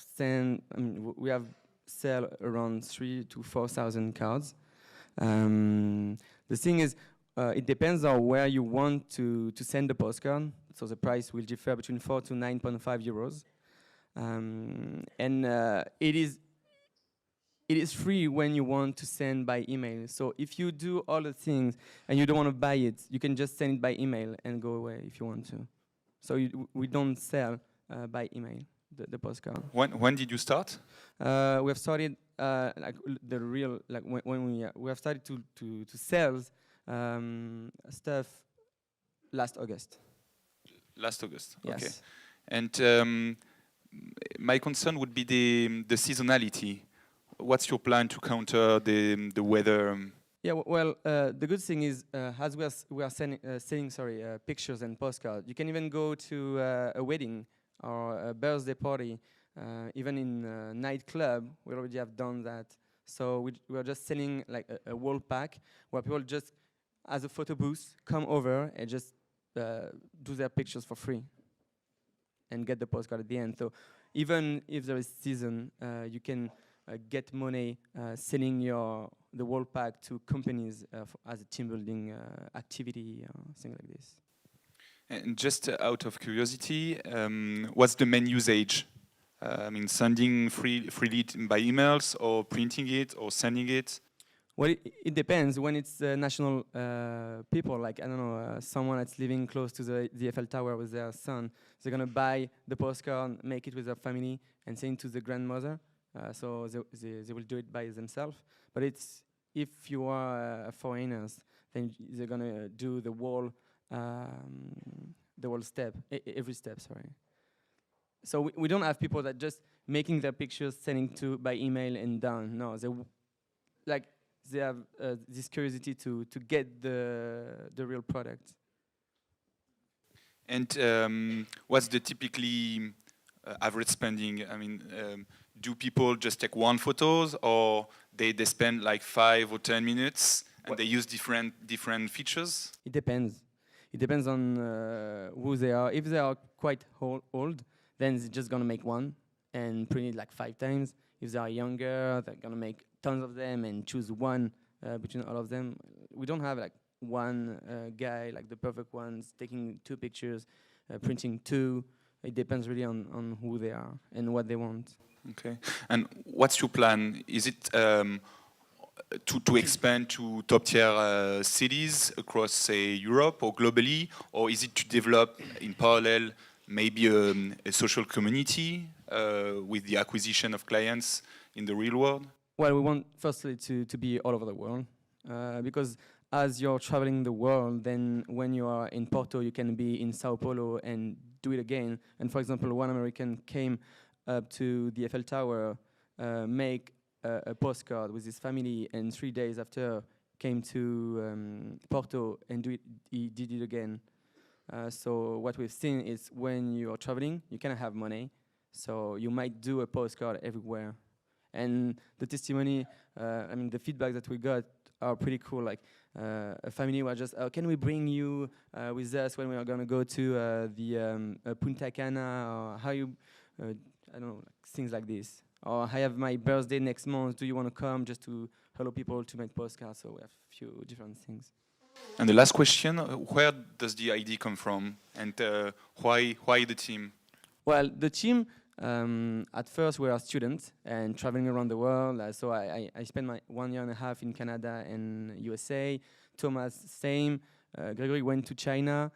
sell around 3,000 to 4,000 cards. The thing is, it depends on where you want to send the postcard. So the price will differ between 4 to 9.5 euros. It is free when you want to send by email. So if you do all the things and you don't want to buy it, you can just send it by email and go away if you want to. So we don't sell by email the postcard. When did you start? We have started when we have started to sell stuff last August. Last August. Yes. Okay. And my concern would be the seasonality. What's your plan to counter the weather? Yeah, well, the good thing is, as we are selling pictures and postcards, you can even go to a wedding or a birthday party, even in a nightclub. We already have done that. So we are just selling like a wall pack where people just, as a photo booth, come over and just do their pictures for free and get the postcard at the end. So even if there is season, you can get money selling the wall pack to companies as a team building activity, things like this. And just out of curiosity, what's the main usage? Sending freely by emails, or printing it, or sending it? Well, it depends. When it's national people, like, I don't know, someone that's living close to the Eiffel Tower with their son, they're going to buy the postcard, make it with their family, and send it to the grandmother. So they will do it by themselves. But if you are foreigners, then they're going to do the whole step, every step, sorry. So we don't have people that just making their pictures, sending by email and done. No, they have this curiosity to get the real product. And what's the typically average spending? Do people just take one photos, or they spend like 5 or 10 minutes and they use different features? It depends. It depends on who they are. If they are quite old, then they're just gonna make one and print it like 5 times. If they are younger, they're gonna make tons of them and choose one between all of them. We don't have like one guy, like the perfect ones, taking 2 pictures, printing 2. It depends really on who they are and what they want. Okay. And what's your plan? Is it to expand to top-tier cities across, say, Europe or globally? Or is it to develop in parallel maybe a social community with the acquisition of clients in the real world? Well, we want firstly to be all over the world, because as you're traveling the world, then when you are in Porto, you can be in Sao Paulo and do it again. And for example, one American came up to the Eiffel Tower, make a postcard with his family, and 3 days after came to Porto and he did it again. So what we've seen is when you are traveling, you cannot have money, so you might do a postcard everywhere. And the testimony, I mean, the feedback that we got are pretty cool. Like a family was just, can we bring you with us when we are gonna go to the Punta Cana, or how you, I don't know, like things like this. Or I have my birthday next month, do you want to come just to hello people to make postcards? So we have a few different things. And the last question, where does the idea come from, and why the team? Well, the team, at first we are students and traveling around the world. So I spent my 1 year and a half in Canada and USA. Thomas, same. Gregory went to China.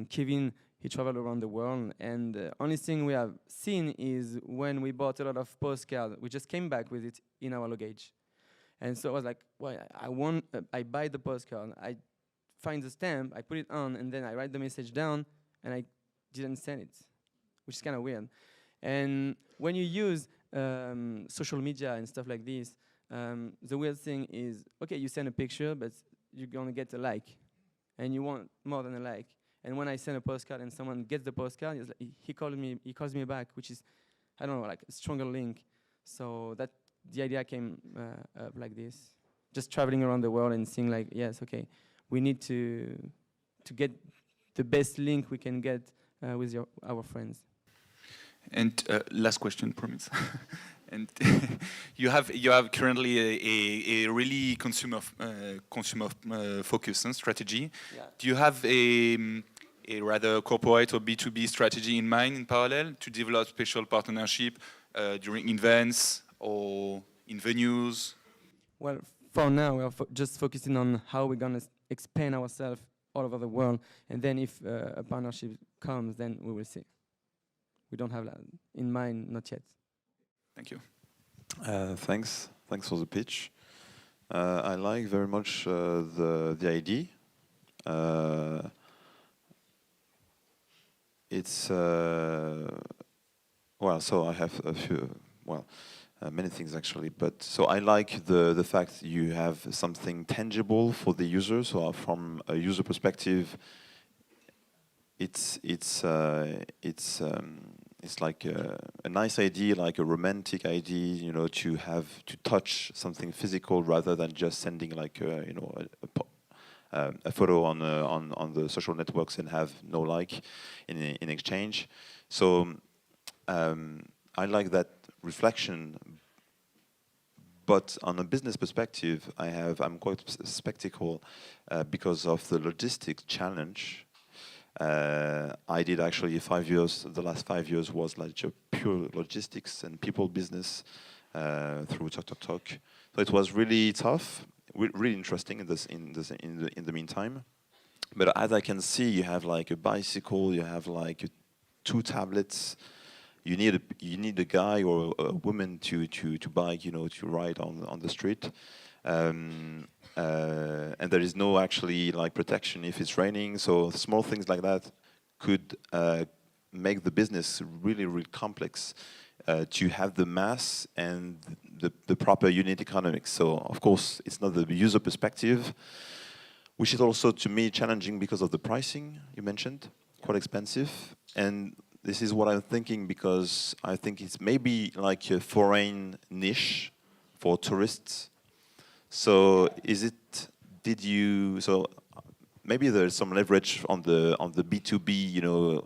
Kevin, he traveled around the world. And the only thing we have seen is when we bought a lot of postcards, we just came back with it in our luggage. And so I was like, well, I buy the postcard, I find the stamp, I put it on, and then I write the message down, and I didn't send it, which is kind of weird. And when you use social media and stuff like this, the weird thing is, okay, you send a picture, but you're gonna get a like, and you want more than a like. And when I send a postcard and someone gets the postcard, he calls me back, which is, I don't know, like a stronger link. So that the idea came up like this, just traveling around the world and seeing like, yes, okay, we need to get the best link we can get with our friends. And last question, promise. And you have currently a really consumer focused strategy. Yeah. Do you have a rather corporate or B2B strategy in mind in parallel to develop special partnership during events or in venues? Well, for now, we are just focusing on how we're going to expand ourselves all over the world. And then if a partnership comes, then we will see. We don't have that in mind, not yet. Thank you. Thanks for the pitch. I like very much the idea. It's well, so I have a few, many things actually, but so I like the fact you have something tangible for the user. So from a user perspective, it's like a nice idea, like a romantic idea, you know, to have to touch something physical rather than just sending like a photo on the social networks and have no like in exchange. So I like that reflection. But on a business perspective, I'm quite skeptical because of the logistics challenge. I did actually 5 years. The last 5 years was like a pure logistics and people business through Talk. So it was really tough, really interesting in the meantime. But as I can see, you have like a bicycle, you have like 2 tablets. You need a guy or a woman to bike, you know, to ride on the street. And there is no actually like protection if it's raining. So small things like that could make the business really, really complex to have the mass and the proper unit economics. So of course, it's not the user perspective, which is also to me challenging because of the pricing you mentioned, quite expensive. And this is what I'm thinking, because I think it's maybe like a foreign niche for tourists. So so maybe there's some leverage on the B2B, you know,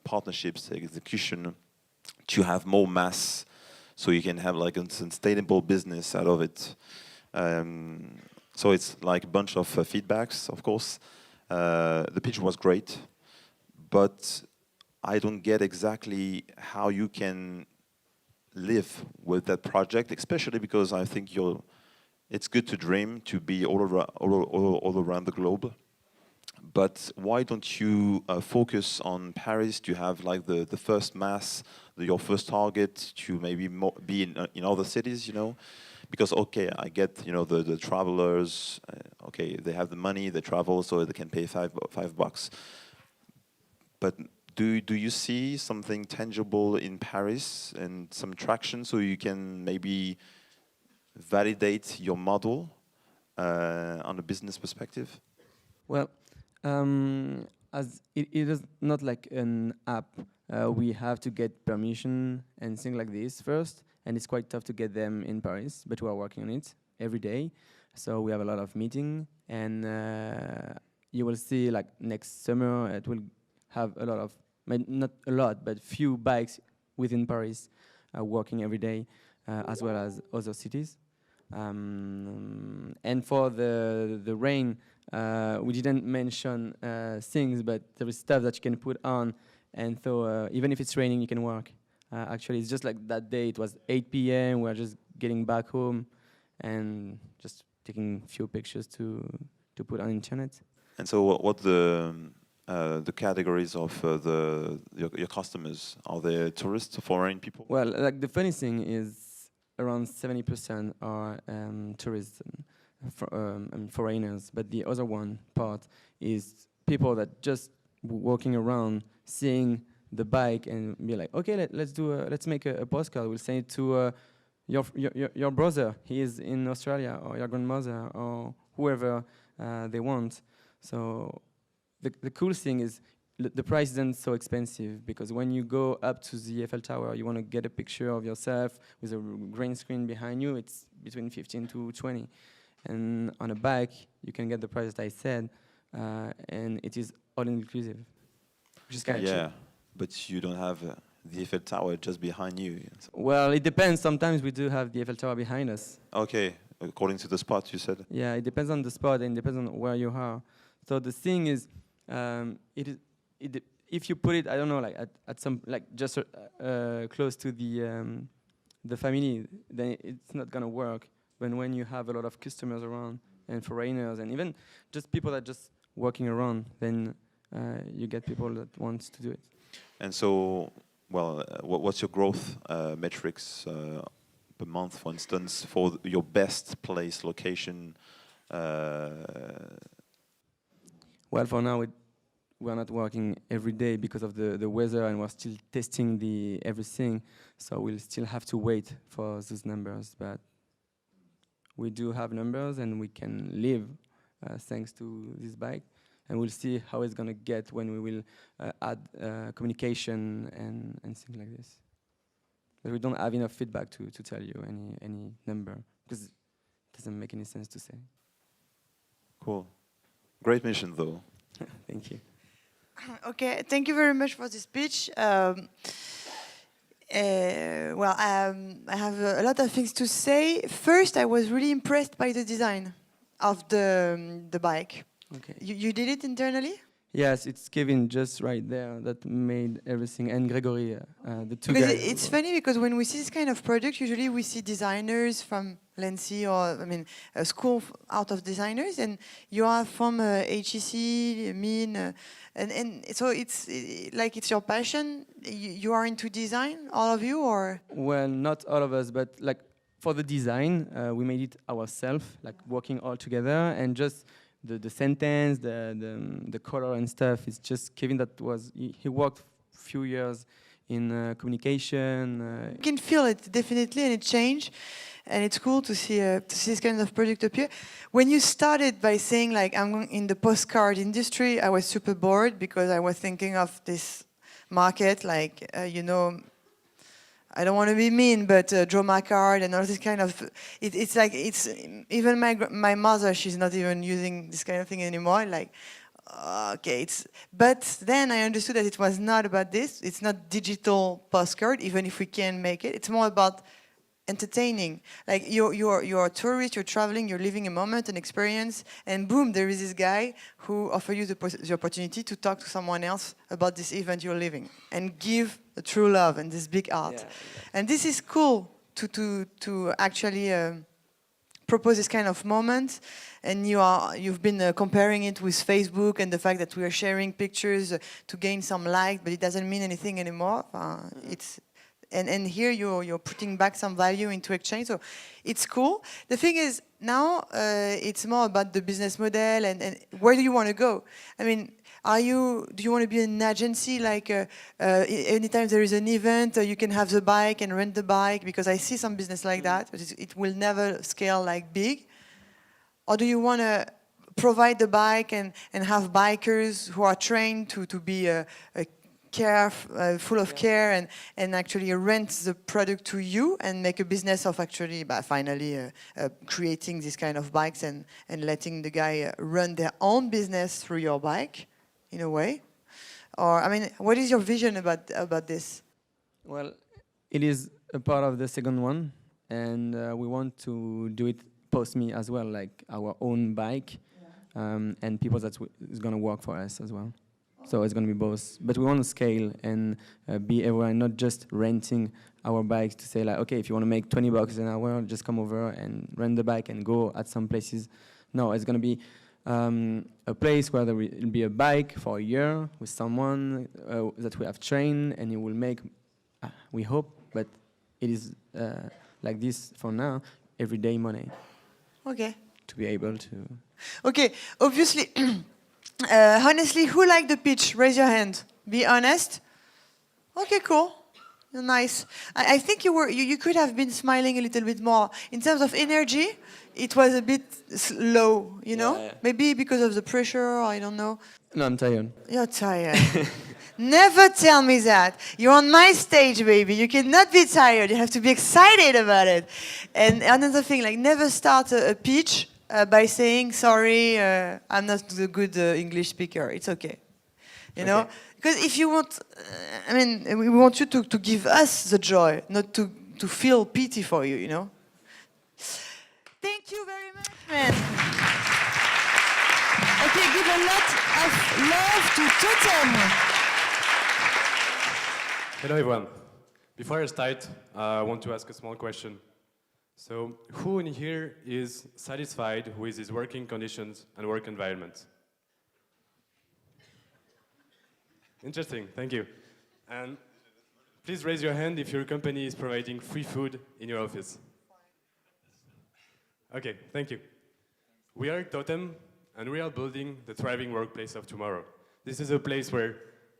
partnerships, execution, to have more mass, so you can have like a sustainable business out of it. So it's like a bunch of feedbacks, of course. The pitch was great, but I don't get exactly how you can live with that project, especially because I think it's good to dream, to be all around the globe. But why don't you focus on Paris to have like the first mass, your first target, to maybe be in other cities, you know? Because okay, I get, you know, the travelers, okay, they have the money, they travel, so they can pay $5. But do you see something tangible in Paris and some traction so you can maybe validate your model on a business perspective? Well, as it is not like an app, we have to get permission and things like this first, and it's quite tough to get them in Paris, but we are working on it every day. So we have a lot of meeting, and you will see like next summer it will have a lot of, not a lot, but few bikes within Paris working every day, as well as other cities. And for the rain, we didn't mention things, but there is stuff that you can put on, and so even if it's raining, you can work. Actually, it's just like that day. It was 8 p.m. We're just getting back home, and just taking few pictures to put on internet. And so, what the categories of your customers? Are they tourists, foreign people? Well, like the funny thing is, around 70% are tourists and foreigners, but the other one part is people that just walking around, seeing the bike and be like, okay, let's make a postcard. We'll send it to your brother. He is in Australia, or your grandmother, or whoever they want. So the cool thing is the price isn't so expensive, because when you go up to the Eiffel Tower, you want to get a picture of yourself with a green screen behind you. It's between 15 to 20. And on a bike, you can get the price that I said, and it is all inclusive, which is kind of cheap. But you don't have the Eiffel Tower just behind you. Well, it depends. Sometimes we do have the Eiffel Tower behind us. Okay, according to the spot you said. Yeah, it depends on the spot and it depends on where you are. So the thing is, if you put it, I don't know, like at some, like just close to the family, then it's not gonna work. But when you have a lot of customers around and foreigners and even just people that just walking around, then you get people that want to do it. And so, well, what's your growth metrics per month, for instance, for your best place location? Well, for now, we're not working every day because of the weather, and we're still testing everything. So we'll still have to wait for those numbers. But we do have numbers, and we can live thanks to this bike. And we'll see how it's going to get when we will add communication and things like this. But we don't have enough feedback to tell you any number, because it doesn't make any sense to say. Cool. Great mission, though. Thank you. Okay, thank you very much for this speech. I have a lot of things to say. First, I was really impressed by the design of the bike. Okay. You did it internally? Yes, it's Kevin just right there that made everything, and Gregory, the two Because guys. it's funny, because when we see this kind of product, usually we see designers from Lancy, or a school out of designers, and you are from HEC, Mine, and so it's like it's your passion. You are into design, all of you, or? Well, not all of us, but like for the design, we made it ourselves, like working all together, and just the sentence, the color and stuff. It's just Kevin that he worked few years in communication. You can feel it definitely, and it changed, and it's cool to see this kind of product appear. When you started by saying like I'm in the postcard industry, I was super bored, because I was thinking of this market like I don't want to be mean, but draw my card and all this kind of. It's like even my mother. She's not even using this kind of thing anymore. Like, okay, But then I understood that it was not about this. It's not digital postcard, even if we can make it. It's more about entertaining. Like you're a tourist. You're traveling. You're living a moment, an experience, and boom, there is this guy who offers you the opportunity to talk to someone else about this event you're living and give a true love and this big art. Yeah. And this is cool to actually propose this kind of moment. And you've been comparing it with Facebook and the fact that we are sharing pictures to gain some likes, but it doesn't mean anything anymore. and here you're putting back some value into exchange, so it's cool. The thing is, now it's more about the business model and where do you want to go? I mean, do you want to be an agency, like anytime there is an event, you can have the bike and rent the bike? Because I see some business like that, but it will never scale like big. Or do you want to provide the bike and have bikers who are trained to be full of care and actually rent the product to you and make a business of actually finally creating this kind of bikes and letting the guy run their own business through your bike in a way? Or, I mean, what is your vision about this? Well, it is a part of the second one, and we want to do it Postmii as well, like our own bike, and people that is going to work for us as well. So it's going to be both. But we want to scale and be everywhere, not just renting our bikes to say, like, okay, if you want to make $20 an hour, just come over and rent the bike and go at some places. No, it's going to be a place where there will be a bike for a year with someone that we have trained, and it will make, we hope, but it is like this for now, everyday money. Okay. To be able to. Okay, obviously, honestly, who liked the pitch? Raise your hand. Be honest. Okay, cool. Nice. I think you could have been smiling a little bit more. In terms of energy, it was a bit low, you know? Yeah. Maybe because of the pressure, I don't know. No, I'm tired. You're tired. Never tell me that. You're on my stage, baby. You cannot be tired. You have to be excited about it. And another thing, like never start a pitch by saying, sorry, I'm not a good English speaker. It's okay. You know? Because if you want, I mean, we want you to give us the joy, not to feel pity for you, you know? Thank you very much, man. Okay, give a lot of love to Totem. Hello everyone. Before I start, I want to ask a small question. So, who in here is satisfied with his working conditions and work environment? Interesting, thank you. And please raise your hand if your company is providing free food in your office. Okay, thank you. We are Totem, and we are building the thriving workplace of tomorrow. This is a place where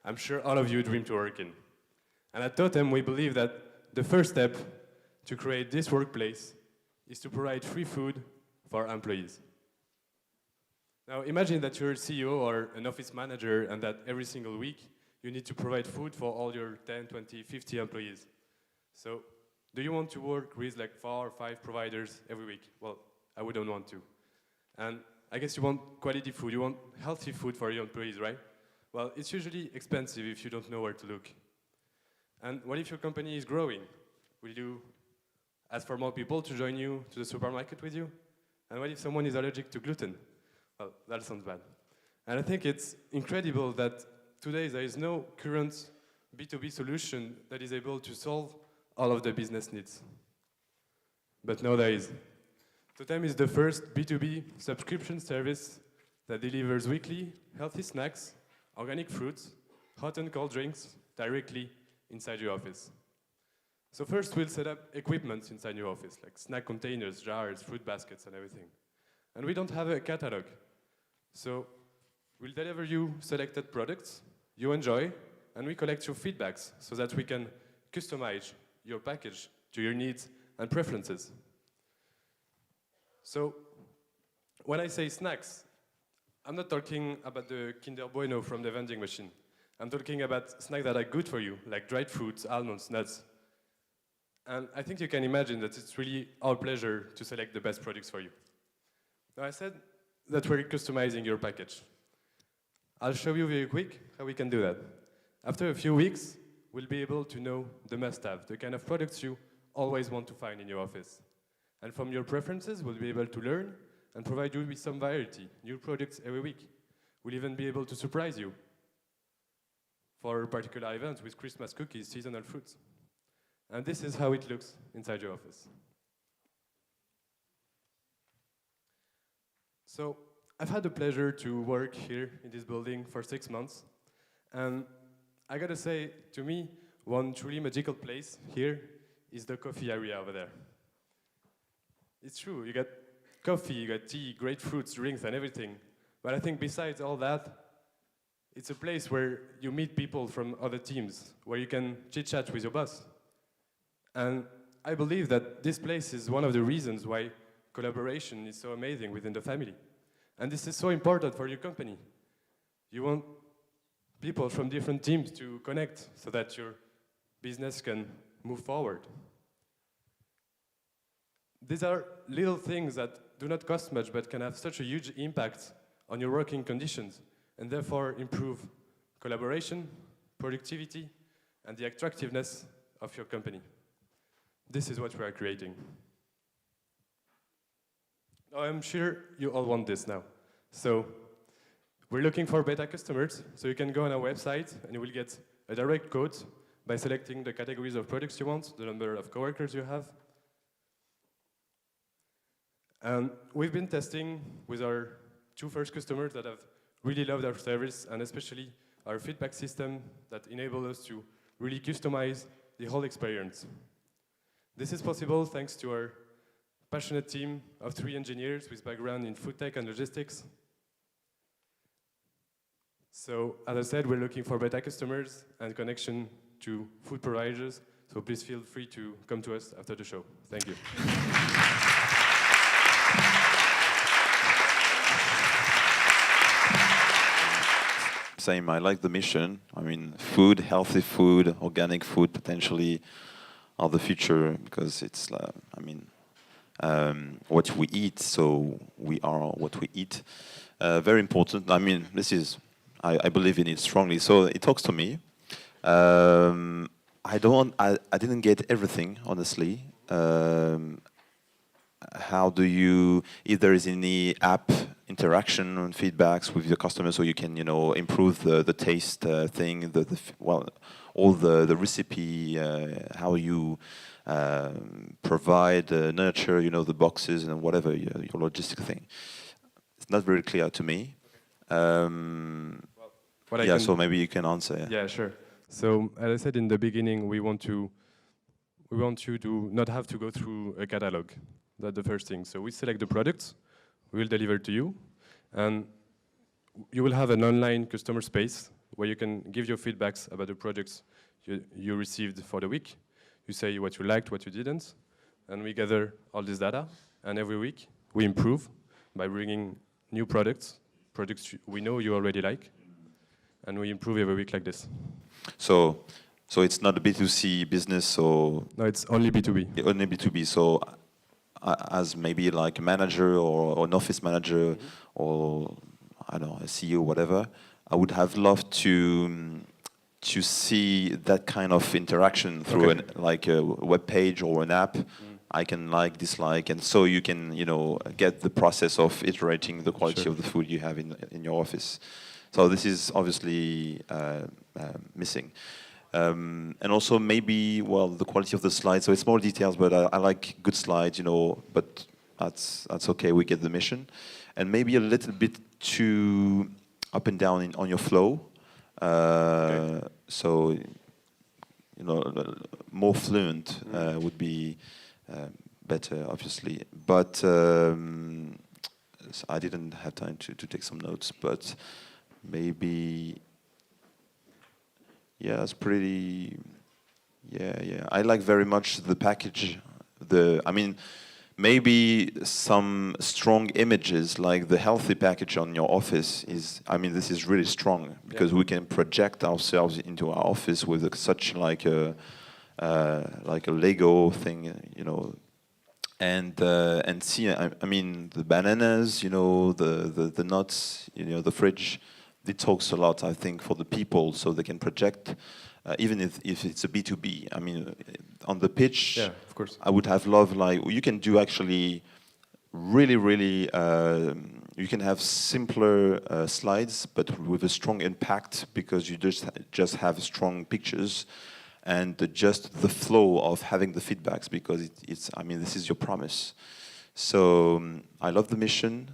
I'm sure all of you dream to work in. And at Totem, we believe that the first step to create this workplace is to provide free food for our employees. Now, imagine that you're a CEO or an office manager and that every single week you need to provide food for all your 10, 20, 50 employees. So, do you want to work with like 4 or 5 providers every week? Well, I wouldn't want to. And I guess you want quality food, you want healthy food for your employees, right? Well, it's usually expensive if you don't know where to look. And what if your company is growing? Will you ask for more people to join you to the supermarket with you? And what if someone is allergic to gluten? Well, that sounds bad. And I think it's incredible that today there is no current B2B solution that is able to solve all of the business needs. But now there is. Totem is the first B2B subscription service that delivers weekly healthy snacks, organic fruits, hot and cold drinks directly inside your office. So first we'll set up equipment inside your office, like snack containers, jars, fruit baskets, and everything. And we don't have a catalog. So we'll deliver you selected products you enjoy, and we collect your feedbacks so that we can customize your package to your needs and preferences. So when I say snacks, I'm not talking about the Kinder Bueno from the vending machine. I'm talking about snacks that are good for you, like dried fruits, almonds, nuts. And I think you can imagine that it's really our pleasure to select the best products for you. Now I said that we're customizing your package. I'll show you very quick how we can do that. After a few weeks, we'll be able to know the must-have, the kind of products you always want to find in your office. And from your preferences, we'll be able to learn and provide you with some variety, new products every week. We'll even be able to surprise you for particular events with Christmas cookies, seasonal fruits. And this is how it looks inside your office. So I've had the pleasure to work here in this building for 6 months. And I gotta say, to me, one truly magical place here is the coffee area over there. It's true, you got coffee, you got tea, great fruits, drinks, and everything. But I think besides all that, it's a place where you meet people from other teams, where you can chit-chat with your boss. And I believe that this place is one of the reasons why collaboration is so amazing within the family. And this is so important for your company. You want people from different teams to connect so that your business can move forward. These are little things that do not cost much but can have such a huge impact on your working conditions and therefore improve collaboration, productivity, and the attractiveness of your company. This is what we are creating. Now, I'm sure you all want this now. So we're looking for beta customers, so you can go on our website and you will get a direct code by selecting the categories of products you want, the number of coworkers you have. And we've been testing with our 2 first customers that have really loved our service, and especially our feedback system that enables us to really customize the whole experience. This is possible thanks to our passionate team of 3 engineers with background in food tech and logistics. So, as I said, we're looking for beta customers and connection to food providers, so please feel free to come to us after the show. Thank you. Same, I like the mission. I mean, food, healthy food, organic food potentially are the future because it's, what we eat, so we are what we eat. Very important. I mean, this is, I believe in it strongly. So it talks to me. I didn't get everything, honestly. How do you, if there is any app interaction and feedbacks with your customers so you can, improve the taste thing, all the recipe, how you provide, nurture, the boxes and whatever, your logistic thing. It's not very clear to me. So maybe you can answer. Yeah, sure. So as I said in the beginning, we want you to not have to go through a catalog. That's the first thing. So we select the products, we will deliver to you, and you will have an online customer space where you can give your feedbacks about the products you received for the week. You say what you liked, what you didn't, and we gather all this data, and every week we improve by bringing new products we know you already like, and we improve every week like this. So it's not a B2C business, or... No, it's only B2B. Only B2B, so as maybe like a manager or an office manager or, I don't know, a CEO, whatever, I would have loved to see that kind of interaction through like a web page or an app. I can like, dislike, and so you can, get the process of iterating the quality of the food you have in your office. So this is obviously missing. And also maybe, the quality of the slides. So it's more details, but I like good slides, but that's okay, we get the mission. And maybe a little bit too up and down on your flow. So, more fluent would be better, obviously. But I didn't have time to take some notes, but maybe... Yeah, it's pretty. Yeah. I like very much the package. Maybe some strong images like the healthy package on your office is. This is really strong because we can project ourselves into our office with such like a Lego thing, and see. The bananas, the nuts, the fridge. It talks a lot, I think, for the people, so they can project, even if it's a B2B. On the pitch, of course. I would have loved, you can do actually really, you can have simpler slides, but with a strong impact, because you just have strong pictures, and just the flow of having the feedbacks, because this is your promise. So I love the mission.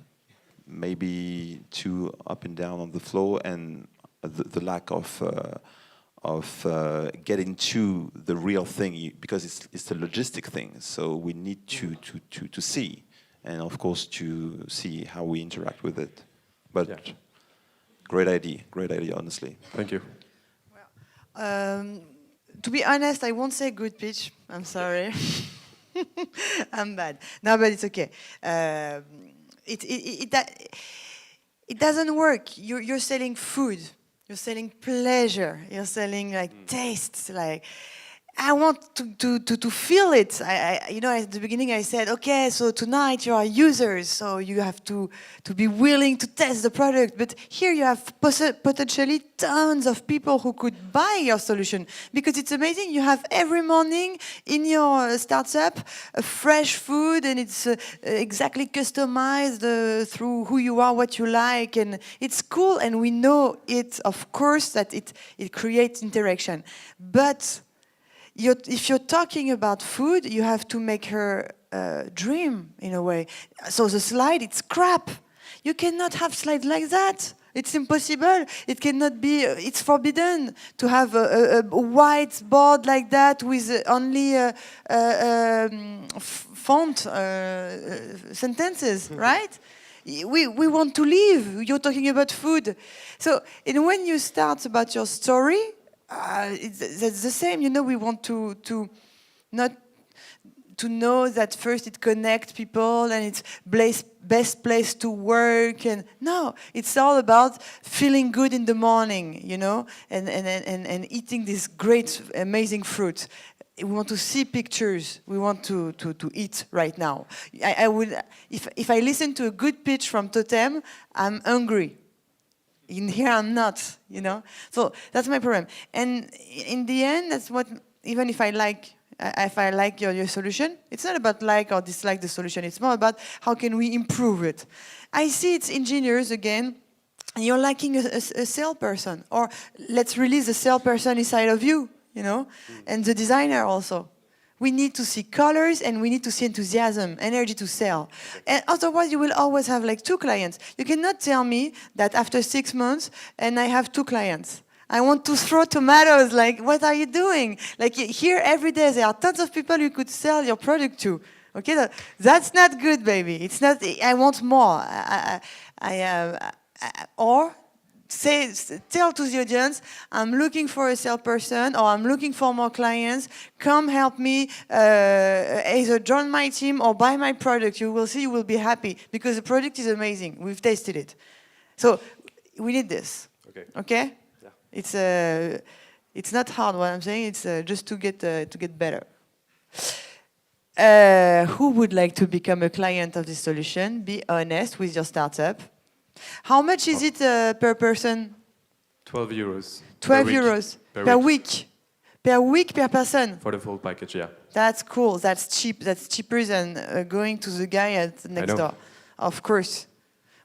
Maybe too up and down on the flow, and the lack of getting to the real thing, because it's a logistic thing. So we need to see, and of course to see how we interact with it. But Yeah. great idea, honestly. Thank you. To be honest, I won't say good pitch. I'm sorry. I'm bad. No, but it's okay. It doesn't work. You're selling food. You're selling pleasure. You're selling like tastes. Like I want to feel it. You know, at the beginning I said, okay, so tonight you are users, so you have to be willing to test the product. But here you have potentially tons of people who could buy your solution, because it's amazing. You have every morning in your startup fresh food, and it's exactly customized through who you are, what you like, and it's cool. And we know it, of course, that it creates interaction, but if you're talking about food, you have to make her dream in a way. So the slide, it's crap. You cannot have slides like that. It's impossible. It cannot be. It's forbidden to have a white board like that with only font sentences, right? We want to live. You're talking about food. So, and when you start about your story, that's the same, you know. We want to not to know that first it connects people and it's best place to work, and no, it's all about feeling good in the morning, you know, and eating this great, amazing fruit. We want to see pictures. We want to eat right now. I would, if I listen to a good pitch from Totem, I'm hungry. In here I'm not, you know. So that's my problem. And in the end, that's what, even if I like your solution, it's not about like or dislike the solution. It's more about how can we improve it. I see it's engineers again, and you're lacking a salesperson, or let's release the salesperson inside of you, you know, and the designer also. We need to see colors, and we need to see enthusiasm, energy to sell. And otherwise, you will always have like 2 clients. You cannot tell me that after 6 months, and I have 2 clients. I want to throw tomatoes. Like, what are you doing? Like here, every day, there are tons of people you could sell your product to. Okay, that's not good, baby. It's not. I want more. Or tell to the audience, I'm looking for a salesperson, or I'm looking for more clients. Come help me, either join my team or buy my product. You will see, you will be happy, because the product is amazing. We've tasted it. So we need this. Okay? Yeah. It's not hard what I'm saying. It's just to get better. Who would like to become a client of this solution? Be honest with your startup. How much is it per person? 12 euros. 12 euros per week. Per week, per person. For the full package, yeah. That's cool. That's cheap. That's cheaper than going to the guy at next door. Of course.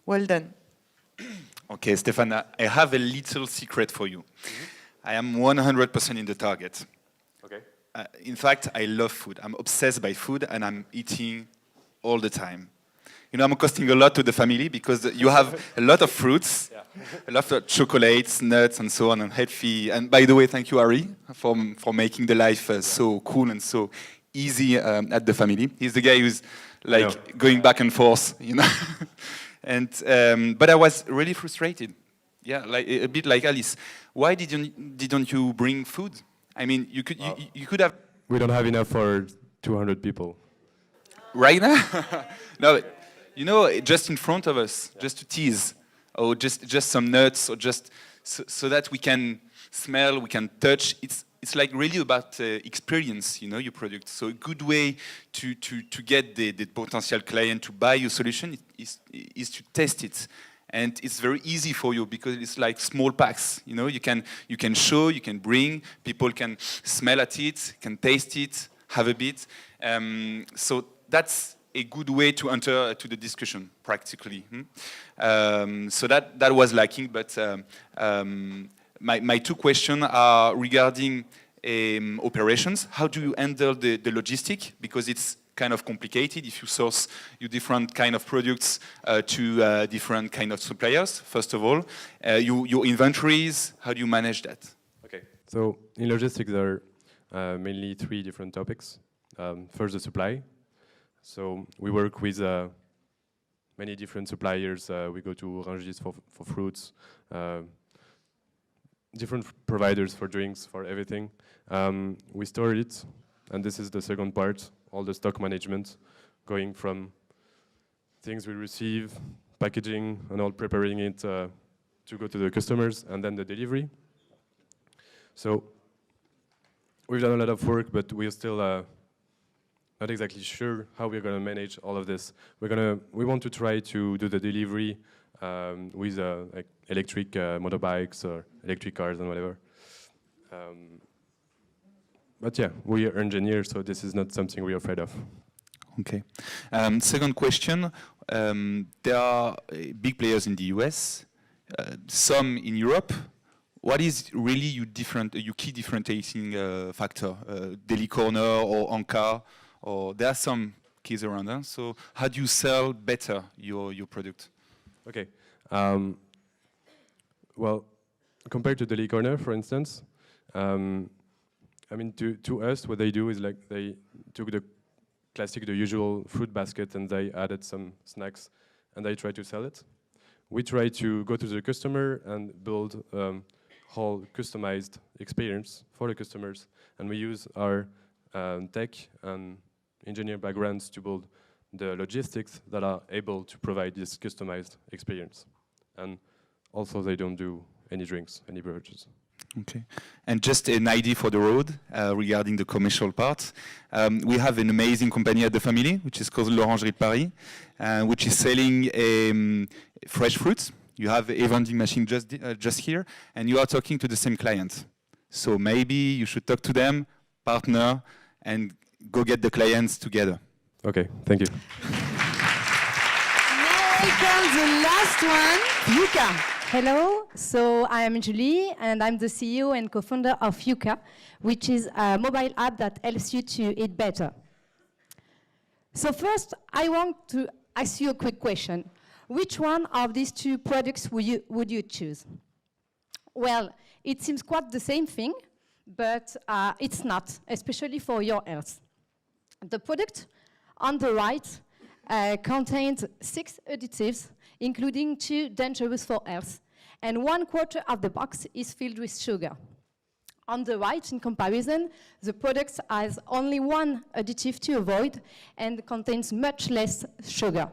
Well done. Okay, Stéphane, I have a little secret for you. I am 100% in the target. Okay. In fact, I love food. I'm obsessed by food, and I'm eating all the time. You know, I'm costing a lot to the family, because you have a lot of fruits, a lot of chocolates, nuts, and so on, and healthy. And by the way, thank you, Harry, for making the life so cool and so easy at the family. He's the guy who's like going back and forth, you know. And but I was really frustrated. Yeah, like a bit like Alice. Why didn't you bring food? I mean, you could have. We don't have enough for 200 people. Right now? No. You know, just in front of us, just to tease, or just some nuts, or just so that we can smell, we can touch. It's like really about experience, you know, your product. So a good way to get the potential client to buy your solution is to test it. And it's very easy for you, because it's like small packs. You know, you can show, you can bring, people can smell at it, can taste it, have a bit. So that's a good way to enter to the discussion, practically. So that was lacking, but my 2 questions are regarding operations. How do you handle the logistic? Because it's kind of complicated if you source your different kind of products to different kind of suppliers, first of all. Your inventories, how do you manage that? Okay, So in logistics, there are mainly 3 different topics. First, the supply. So we work with many different suppliers. We go to Rungis for fruits, different providers for drinks, for everything. We store it, and this is the second part, all the stock management, going from things we receive, packaging, and all preparing it to go to the customers, and then the delivery. So we've done a lot of work, but we're still not exactly sure how we're going to manage all of this. We want to try to do the delivery with like electric motorbikes or electric cars and whatever. But yeah, we are engineers, so this is not something we're afraid of. Okay. Second question. There are big players in the US, some in Europe. What is really your key differentiating factor? Deli Corner or Anka? Or there are some keys around. Huh? So how do you sell better your product? Okay. Well, compared to Deli Corner, for instance, I mean, to us, what they do is like they took the usual fruit basket, and they added some snacks, and they try to sell it. We try to go to the customer and build whole customized experience for the customers, and we use our tech and engineer backgrounds to build the logistics that are able to provide this customized experience. And also, they don't do any drinks, any beverages. Okay. And just an idea for the road regarding the commercial part. We have an amazing company at the family, which is called L'Orangerie de Paris, which is selling fresh fruits. You have a vending machine just here, and you are talking to the same client. So maybe you should talk to them, partner, and go get the clients together. Okay, thank you. Now comes the last one, Yuka. Hello, so I am Julie, and I'm the CEO and co-founder of Yuka, which is a mobile app that helps you to eat better. So first, I want to ask you a quick question. Which one of these 2 products would you choose? Well, it seems quite the same thing, but it's not, especially for your health. The product on the right contains 6 additives, including 2 dangerous for health, and 1/4 of the box is filled with sugar. On the right, in comparison, the product has only 1 additive to avoid and contains much less sugar.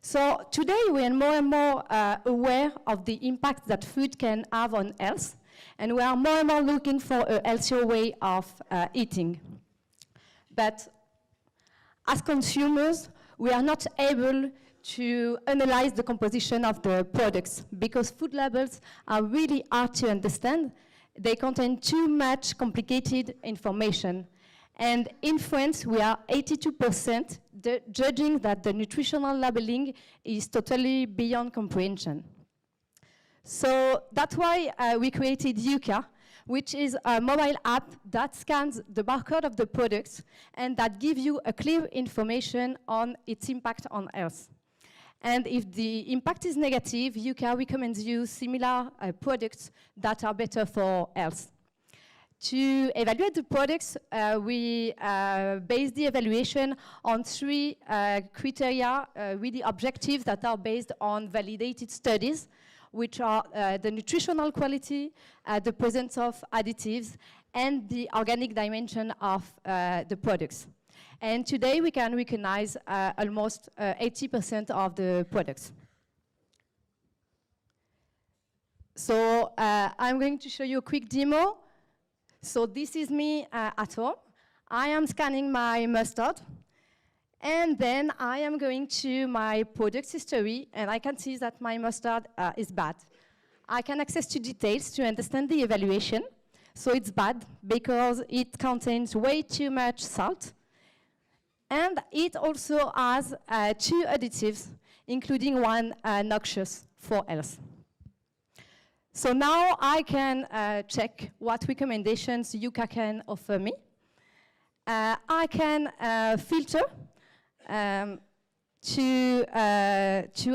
So today we are more and more aware of the impact that food can have on health, and we are more and more looking for a healthier way of eating. But as consumers, we are not able to analyze the composition of the products because food labels are really hard to understand. They contain too much complicated information. And in France, we are 82% judging that the nutritional labeling is totally beyond comprehension. So that's why we created Yuka, which is a mobile app that scans the barcode of the products and that gives you a clear information on its impact on health. And if the impact is negative, Yuka recommends you similar products that are better for health. To evaluate the products, we base the evaluation on 3 criteria, really objectives that are based on validated studies, which are the nutritional quality, the presence of additives, and the organic dimension of the products. And today we can recognize almost 80% of the products. So I'm going to show you a quick demo. So this is me at home. I am scanning my mustard. And then I am going to my product history, and I can see that my mustard is bad. I can access to details to understand the evaluation. So it's bad because it contains way too much salt. And it also has 2 additives, including 1 noxious for health. So now I can check what recommendations Yuka can offer me. I can filter to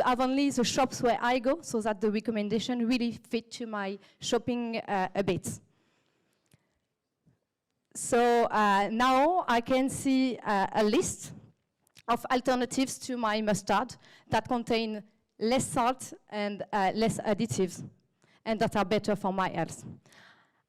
have only the shops where I go so that the recommendation really fit to my shopping habits. So now I can see a list of alternatives to my mustard that contain less salt and less additives, and that are better for my health.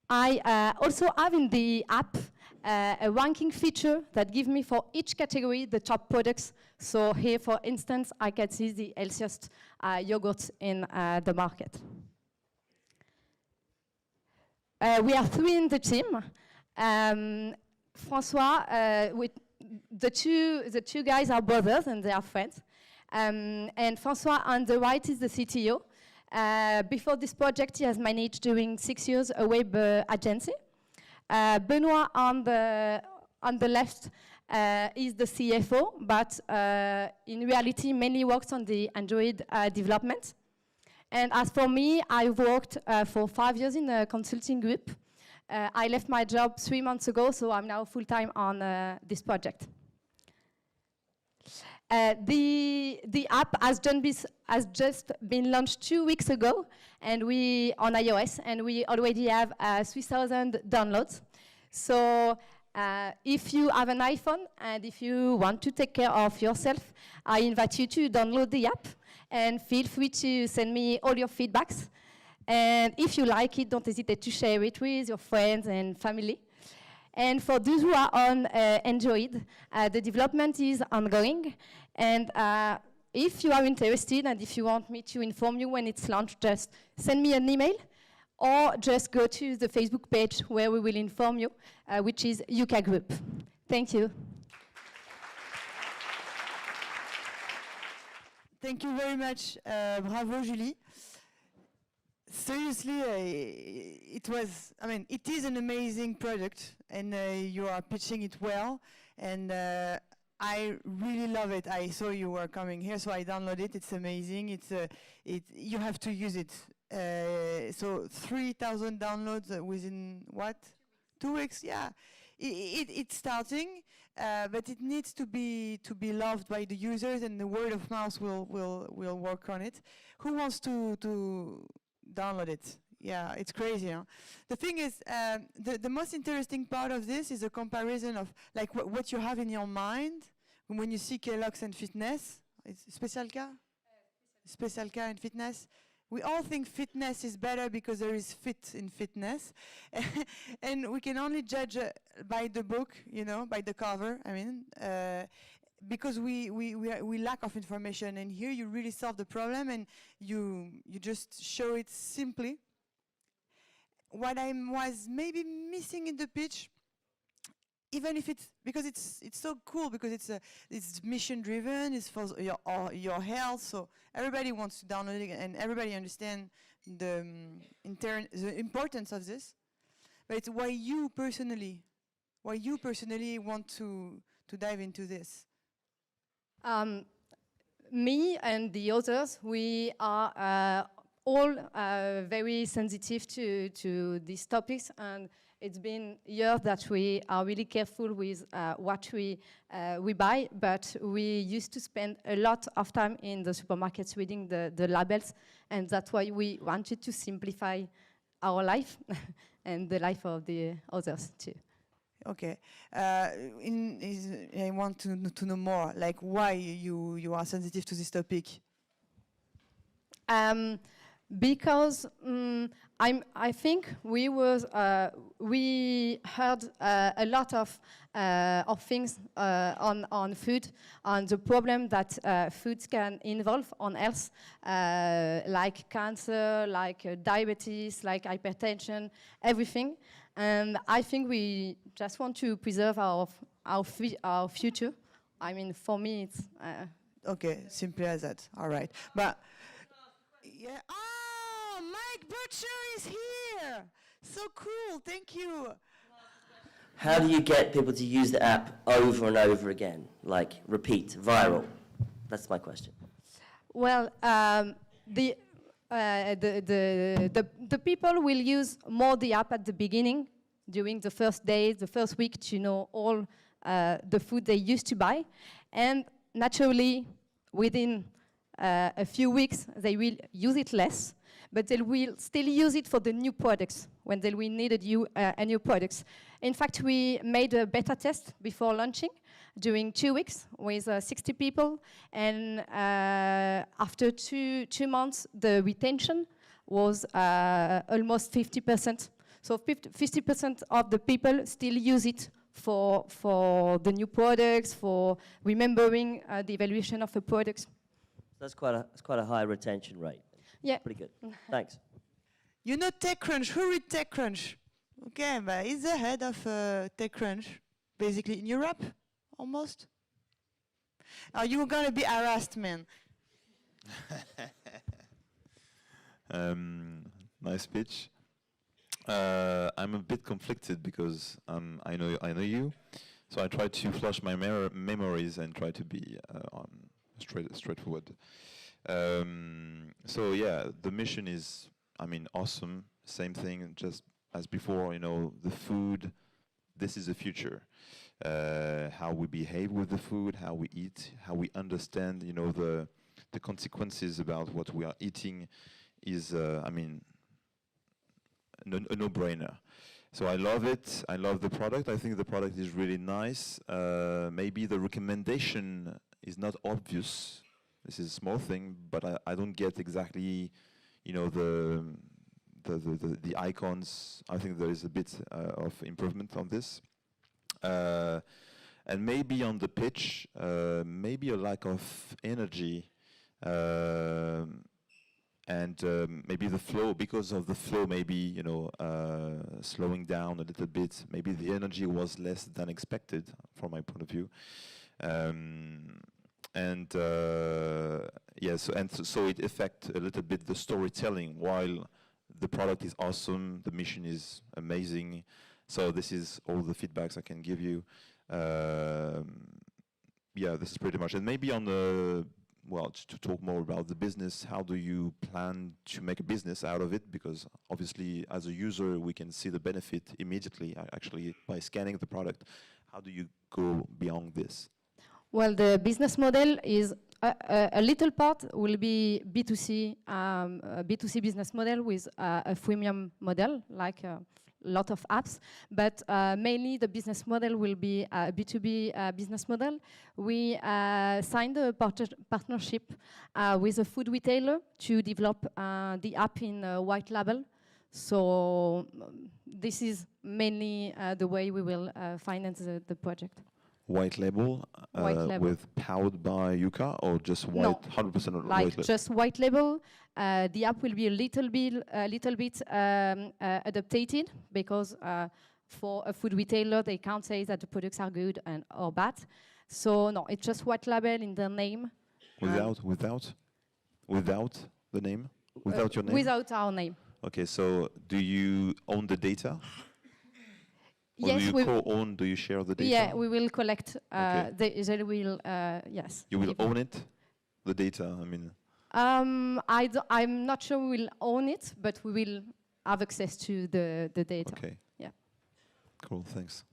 I also have in the app a ranking feature that gives me for each category the top products. So here, for instance, I can see the healthiest yogurts in the market. We are 3 in the team. François, with the two guys are brothers and they are friends. And François on the right is the CTO. Before this project, he has managed during 6 years a web agency. Benoit on the left is the CFO, but in reality mainly works on the Android development. And as for me, I worked for 5 years in a consulting group. I left my job 3 months ago, so I'm now full-time on this project. The app has just been launched 2 weeks ago, and on iOS, and we already have 3,000 downloads. So if you have an iPhone and if you want to take care of yourself, I invite you to download the app, and feel free to send me all your feedbacks. And if you like it, don't hesitate to share it with your friends and family. And for those who are on Android, the development is ongoing. And if you are interested and if you want me to inform you when it's launched, just send me an email or just go to the Facebook page where we will inform you, which is Yuka Group. Thank you. Thank you very much. Bravo, Julie. Seriously, it is an amazing product, and you are pitching it well, and I really love it. I saw you were coming here, so I downloaded it. It's amazing. You have to use it. So 3,000 downloads within what? 2 weeks? Yeah. It's starting, but it needs to be loved by the users, and the word of mouth will work on it. Who wants to download it? Yeah, it's crazy, huh? The thing is, the most interesting part of this is a comparison of like what you have in your mind when you see Kellogg's and fitness. It's Special K? Special K and fitness. We all think fitness is better because there is fit in fitness. And we can only judge by the book, by the cover, because we lack of information. And here you really solve the problem, and you just show it simply. What I was maybe missing in the pitch, even if because it's so cool, because it's mission driven, it's for your health, so everybody wants to download it and everybody understands the importance of this. But it's why you personally want to dive into this. Me and the others, we are all very sensitive to these topics, and it's been years that we are really careful with what we buy, but we used to spend a lot of time in the supermarkets reading the labels, and that's why we wanted to simplify our life and the life of the others too. Okay, I want to know more, like why you are sensitive to this topic. Because I think we heard a lot of things on food, on the problem that foods can involve on health, like cancer, like diabetes, like hypertension, everything. And I think we just want to preserve our future. I mean, for me, it's okay, simply as that. All right, but yeah. Oh, Mike Butcher is here. So cool. Thank you. How do you get people to use the app over and over again, like repeat, viral? That's my question. Well, the people will use more the app at the beginning, during the first days, the first week, to know all the food they used to buy. And naturally, within a few weeks, they will use it less. but they will still use it for the new products when they will need a new products. In fact, we made a beta test before launching during 2 weeks with 60 people, and after two months, the retention was almost 50%. So 50% of the people still use it for the new products, for remembering the evaluation of the products. That's quite a high retention rate. Yeah. Pretty good. Thanks. You know TechCrunch. Who read TechCrunch? Okay, but he's the head of TechCrunch, basically in Europe, almost. Are you gonna be harassed, man? Nice pitch. I'm a bit conflicted because I know you, so I try to flush my memories and try to be straightforward. So yeah, the mission is, I mean, awesome. Same thing, just as before. You know, the food. This is the future. How we behave with the food, how we eat, how we understand. You know, the consequences about what we are eating is, I mean, a no-brainer. So I love it. I love the product. I think the product is really nice. Maybe the recommendation is not obvious. This is a small thing, but I don't get exactly, you know, the icons. I think there is a bit of improvement on this. And maybe on the pitch, maybe a lack of energy. And maybe the flow, because of the flow, maybe, you know, slowing down a little bit. Maybe the energy was less than expected, from my point of view. Yes, and so it affects a little bit the storytelling. While the product is awesome, the mission is amazing. So this is all the feedbacks I can give you. Yeah, this is pretty much. And maybe on the, well, to talk more about the business, how do you plan to make a business out of it? Because obviously, as a user, we can see the benefit immediately, actually, by scanning the product. How do you go beyond this? Well, the business model is a little part will be B2C, a B2C business model with a freemium model, like a lot of apps. But mainly the business model will be a B2B business model. We signed a partnership with a food retailer to develop the app in white label. So this is mainly the way we will finance the project. White label, with powered by Yuka, or just white, no, 100% like white label? just white label. The app will be a little bit adapted, because for a food retailer, they can't say that the products are good or bad. So no, it's just white label in the name. Without the name? Without your name? Without our name. Okay, so do you own the data? Or Yes, do you co-own, do you share the data? Yeah, we will collect, Okay. they will, yes. You will own it, the data, I mean? I'm not sure we will own it, but we will have access to the data. Okay. Yeah. Cool, thanks.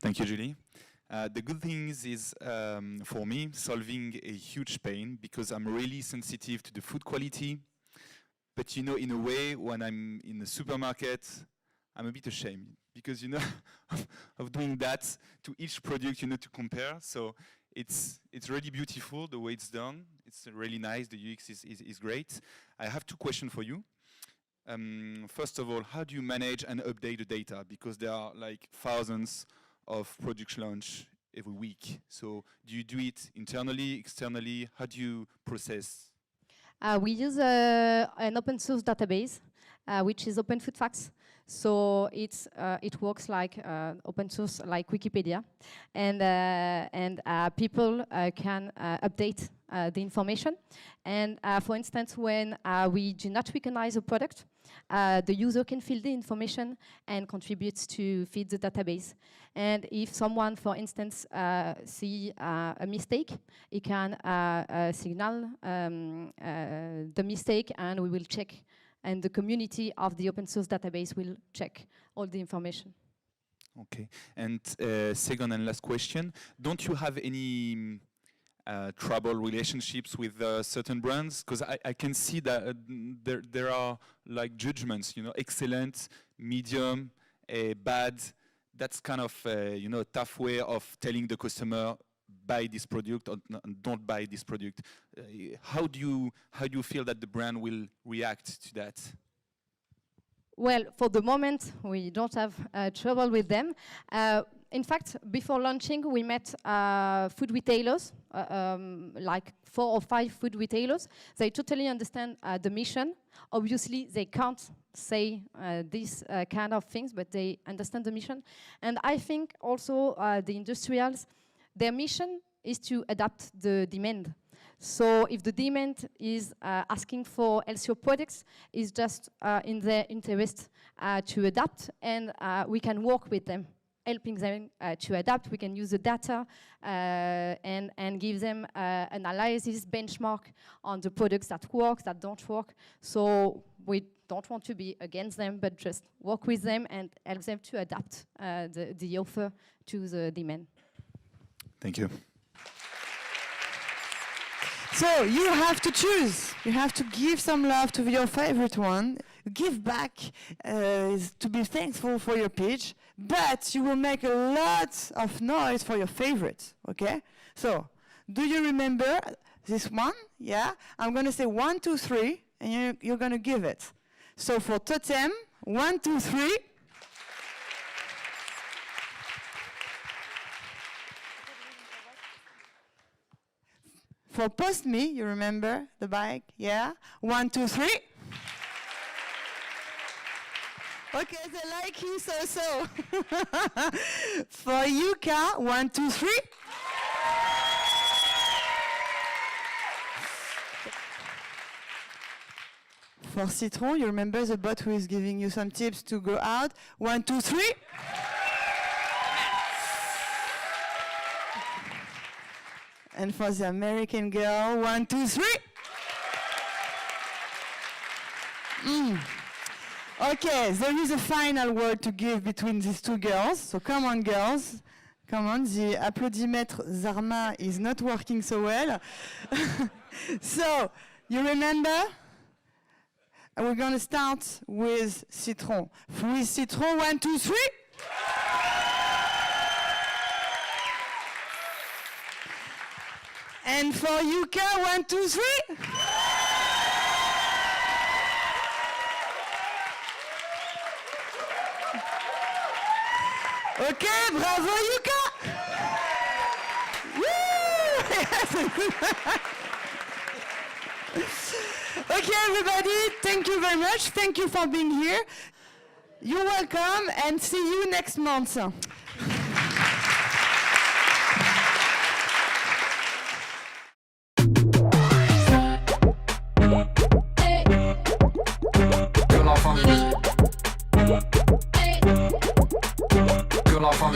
Thank you, Julie. The good thing is for me, solving a huge pain, because I'm really sensitive to the food quality. But you know, in a way, when I'm in the supermarket, I'm a bit ashamed, because you know, of doing that to each product, you know, to compare. So it's really beautiful the way it's done. It's really nice. The UX is great. I have two questions for you. First of all, how do you manage and update the data? Because there are like thousands of product launch every week. So do you do it internally, externally? How do you process? We use an open source database, which is Open Food Facts. So it works like open source, like Wikipedia, and people can update the information. And for instance, when we do not recognize a product, the user can fill the information and contributes to feed the database. And if someone, for instance, see a mistake, he can signal the mistake, and we will check. And the community of the open source database will check all the information. Okay. And second and last question, don't you have any trouble relationships with certain brands? Because I can see that there are like judgments, excellent, medium, bad. That's kind of a tough way of telling the customer buy this product or don't buy this product. How do you feel that the brand will react to that? Well, for the moment, we don't have trouble with them. In fact, before launching, we met food retailers, like 4 or 5 food retailers. They totally understand the mission. Obviously, they can't say these kind of things, but they understand the mission. And I think also the industrials, their mission is to adapt the demand. So if the demand is asking for LCO products, it's just in their interest to adapt, and we can work with them, helping them to adapt. We can use the data and give them an analysis, benchmark on the products that work, that don't work. So we don't want to be against them, but just work with them and help them to adapt the offer to the demand. Thank you. So you have to choose. You have to give some love to your favorite one. Give back to be thankful for your pitch, but you will make a lot of noise for your favorite, okay? So, do you remember this one? Yeah? I'm going to say 1, 2, 3, and you're going to give it. So for Totem, 1, 2, 3. For Postmii, you remember the bike? Yeah? 1, 2, 3. Okay, they like you so. For Yuka, 1, 2, 3. For Citron, you remember the bot who is giving you some tips to go out? 1, 2, 3. And for the American girl, 1, 2, 3. Okay, there is a final word to give between these two girls. So come on, girls. Come on, the applaudimètre Zarma is not working so well. So, you remember? We're going to start with Citron. With Citron, 1, 2, 3. And for Yuka, 1, 2, 3. Okay, bravo Yuka. Okay, everybody, thank you very much. Thank you for being here. You're welcome, and see you next month. Que l'enfant